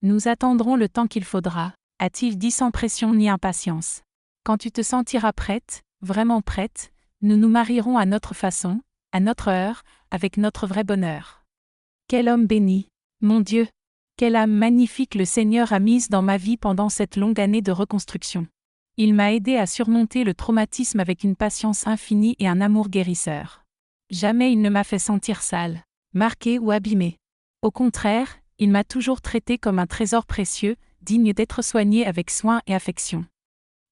Speaker 1: Nous attendrons le temps qu'il faudra, a-t-il dit sans pression ni impatience. Quand tu te sentiras prête, vraiment prête, nous nous marierons à notre façon, à notre heure, avec notre vrai bonheur. Quel homme béni, mon Dieu! Quelle âme magnifique le Seigneur a mise dans ma vie pendant cette longue année de reconstruction. Il m'a aidé à surmonter le traumatisme avec une patience infinie et un amour guérisseur. Jamais il ne m'a fait sentir sale, marquée ou abîmée. Au contraire, il m'a toujours traité comme un trésor précieux, digne d'être soigné avec soin et affection.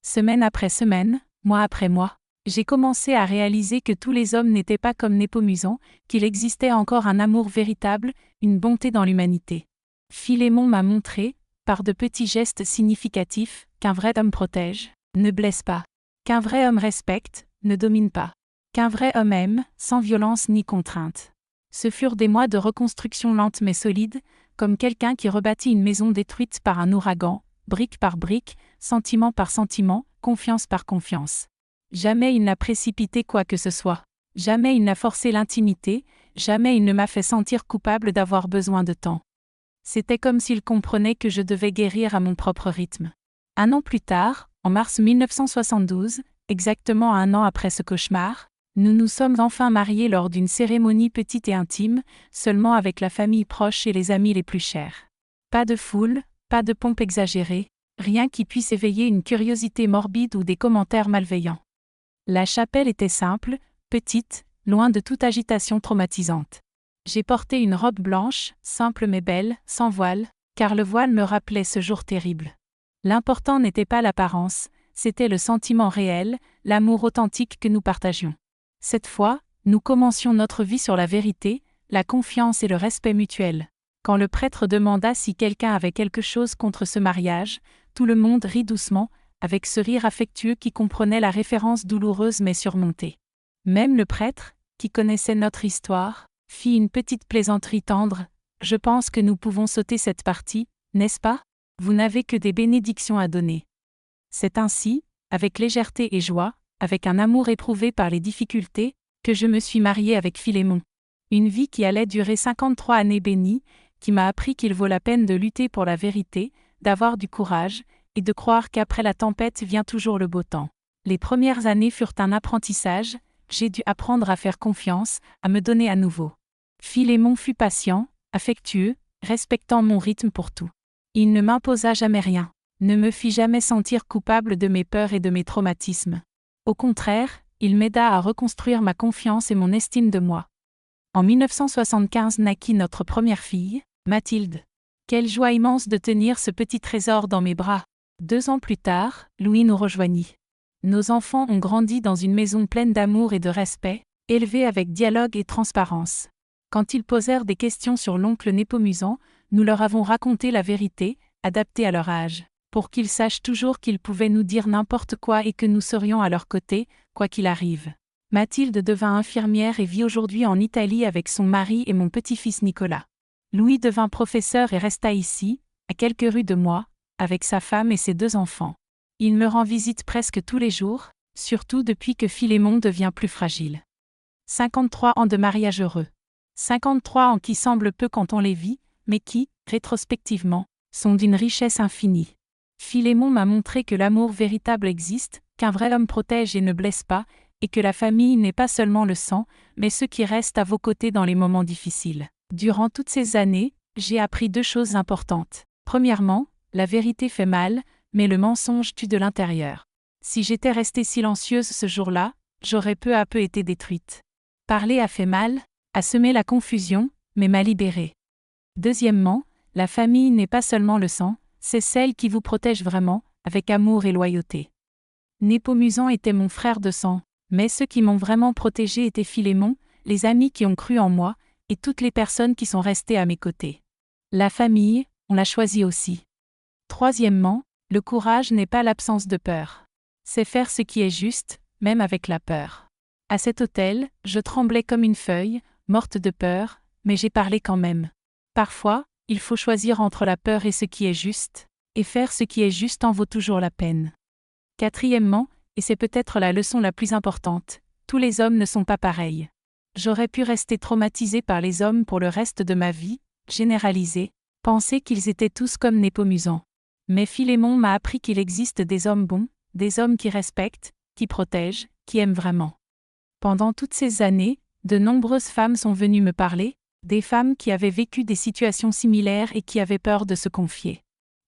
Speaker 1: Semaine après semaine, mois après mois, j'ai commencé à réaliser que tous les hommes n'étaient pas comme Népomucent, qu'il existait encore un amour véritable, une bonté dans l'humanité. Philémon m'a montré, par de petits gestes significatifs, qu'un vrai homme protège, ne blesse pas, qu'un vrai homme respecte, ne domine pas, qu'un vrai homme aime, sans violence ni contrainte. Ce furent des mois de reconstruction lente mais solide, comme quelqu'un qui rebâtit une maison détruite par un ouragan, brique par brique, sentiment par sentiment, confiance par confiance. Jamais il n'a précipité quoi que ce soit. Jamais il n'a forcé l'intimité, jamais il ne m'a fait sentir coupable d'avoir besoin de temps. C'était comme s'il comprenait que je devais guérir à mon propre rythme. Un an plus tard, en mars 1972, exactement un an après ce cauchemar, nous nous sommes enfin mariés lors d'une cérémonie petite et intime, seulement avec la famille proche et les amis les plus chers. Pas de foule, pas de pompe exagérée, rien qui puisse éveiller une curiosité morbide ou des commentaires malveillants. La chapelle était simple, petite, loin de toute agitation traumatisante. J'ai porté une robe blanche, simple mais belle, sans voile, car le voile me rappelait ce jour terrible. L'important n'était pas l'apparence, c'était le sentiment réel, l'amour authentique que nous partagions. Cette fois, nous commencions notre vie sur la vérité, la confiance et le respect mutuel. Quand le prêtre demanda si quelqu'un avait quelque chose contre ce mariage, tout le monde rit doucement, avec ce rire affectueux qui comprenait la référence douloureuse mais surmontée. Même le prêtre, qui connaissait notre histoire, fit une petite plaisanterie tendre. « Je pense que nous pouvons sauter cette partie, n'est-ce pas? Vous n'avez que des bénédictions à donner. » C'est ainsi, avec légèreté et joie, avec un amour éprouvé par les difficultés, que je me suis mariée avec Philémon. Une vie qui allait durer 53 années bénies, qui m'a appris qu'il vaut la peine de lutter pour la vérité, d'avoir du courage, et de croire qu'après la tempête vient toujours le beau temps. Les premières années furent un apprentissage, j'ai dû apprendre à faire confiance, à me donner à nouveau. Philémon fut patient, affectueux, respectant mon rythme pour tout. Il ne m'imposa jamais rien, ne me fit jamais sentir coupable de mes peurs et de mes traumatismes. Au contraire, il m'aida à reconstruire ma confiance et mon estime de moi. En 1975 naquit notre première fille, Mathilde. Quelle joie immense de tenir ce petit trésor dans mes bras. 2 ans plus tard, Louis nous rejoignit. Nos enfants ont grandi dans une maison pleine d'amour et de respect, élevés avec dialogue et transparence. Quand ils posèrent des questions sur l'oncle Népomucen, nous leur avons raconté la vérité, adaptée à leur âge, pour qu'ils sachent toujours qu'ils pouvaient nous dire n'importe quoi et que nous serions à leur côté, quoi qu'il arrive. Mathilde devint infirmière et vit aujourd'hui en Italie avec son mari et mon petit-fils Nicolas. Louis devint professeur et resta ici, à quelques rues de moi, avec sa femme et ses 2 enfants. Il me rend visite presque tous les jours, surtout depuis que Philémon devient plus fragile. 53 ans de mariage heureux. 53 ans qui semblent peu quand on les vit, mais qui, rétrospectivement, sont d'une richesse infinie. Philémon m'a montré que l'amour véritable existe, qu'un vrai homme protège et ne blesse pas, et que la famille n'est pas seulement le sang, mais ceux qui restent à vos côtés dans les moments difficiles. Durant toutes ces années, j'ai appris 2 choses importantes. Premièrement, la vérité fait mal, mais le mensonge tue de l'intérieur. Si j'étais restée silencieuse ce jour-là, j'aurais peu à peu été détruite. Parler a fait mal, a semé la confusion, mais m'a libérée. Deuxièmement, la famille n'est pas seulement le sang, c'est celle qui vous protège vraiment, avec amour et loyauté. Népomucen était mon frère de sang, mais ceux qui m'ont vraiment protégé étaient Philémon, les amis qui ont cru en moi, et toutes les personnes qui sont restées à mes côtés. La famille, on l'a choisie aussi. Troisièmement, le courage n'est pas l'absence de peur. C'est faire ce qui est juste, même avec la peur. À cet hôtel, je tremblais comme une feuille, morte de peur, mais j'ai parlé quand même. Parfois, il faut choisir entre la peur et ce qui est juste, et faire ce qui est juste en vaut toujours la peine. Quatrièmement, et c'est peut-être la leçon la plus importante, tous les hommes ne sont pas pareils. J'aurais pu rester traumatisée par les hommes pour le reste de ma vie, généraliser, penser qu'ils étaient tous comme Népomucen. Mais Philémon m'a appris qu'il existe des hommes bons, des hommes qui respectent, qui protègent, qui aiment vraiment. Pendant toutes ces années, de nombreuses femmes sont venues me parler, des femmes qui avaient vécu des situations similaires et qui avaient peur de se confier.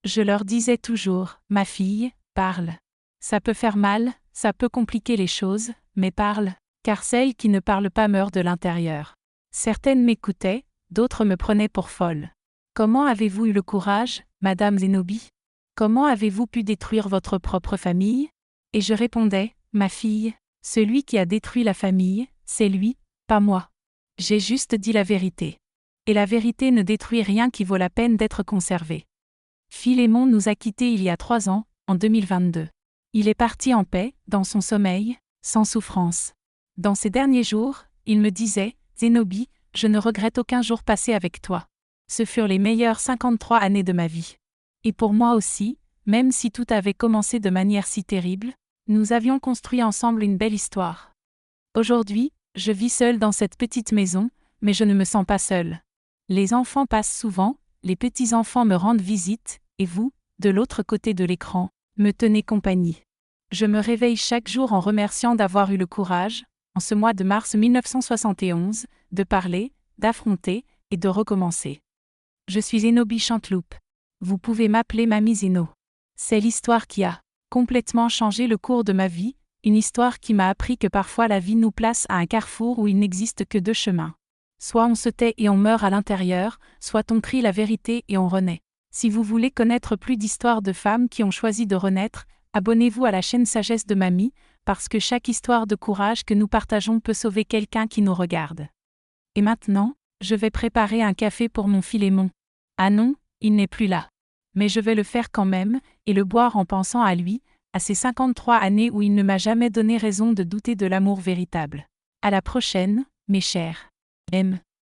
Speaker 1: Je leur disais toujours, ma fille, parle. Ça peut faire mal, ça peut compliquer les choses, mais parle, car celle qui ne parle pas meurt de l'intérieur. Certaines m'écoutaient, d'autres me prenaient pour folle. Comment avez-vous eu le courage, Madame Zénobie? Comment avez-vous pu détruire votre propre famille? Et je répondais, ma fille, celui qui a détruit la famille, c'est lui, pas moi. J'ai juste dit la vérité. Et la vérité ne détruit rien qui vaut la peine d'être conservé. Philémon nous a quittés il y a 3 ans, en 2022. Il est parti en paix, dans son sommeil, sans souffrance. Dans ces derniers jours, il me disait, Zénobie, je ne regrette aucun jour passé avec toi. Ce furent les meilleures 53 années de ma vie. Et pour moi aussi, même si tout avait commencé de manière si terrible, nous avions construit ensemble une belle histoire. Aujourd'hui, je vis seule dans cette petite maison, mais je ne me sens pas seule. Les enfants passent souvent, les petits-enfants me rendent visite, et vous, de l'autre côté de l'écran, me tenez compagnie. Je me réveille chaque jour en remerciant d'avoir eu le courage, en ce mois de mars 1971, de parler, d'affronter, et de recommencer. Je suis Zénobie Chanteloup. Vous pouvez m'appeler Mamie Zéno. C'est l'histoire qui a complètement changé le cours de ma vie, une histoire qui m'a appris que parfois la vie nous place à un carrefour où il n'existe que 2 chemins. Soit on se tait et on meurt à l'intérieur, soit on crie la vérité et on renaît. Si vous voulez connaître plus d'histoires de femmes qui ont choisi de renaître, abonnez-vous à la chaîne Sagesse de Mamie, parce que chaque histoire de courage que nous partageons peut sauver quelqu'un qui nous regarde. Et maintenant, je vais préparer un café pour mon Philémon. Ah non, il n'est plus là. Mais je vais le faire quand même, et le boire en pensant à lui, à ces 53 années où il ne m'a jamais donné raison de douter de l'amour véritable. À la prochaine, mes chers. M.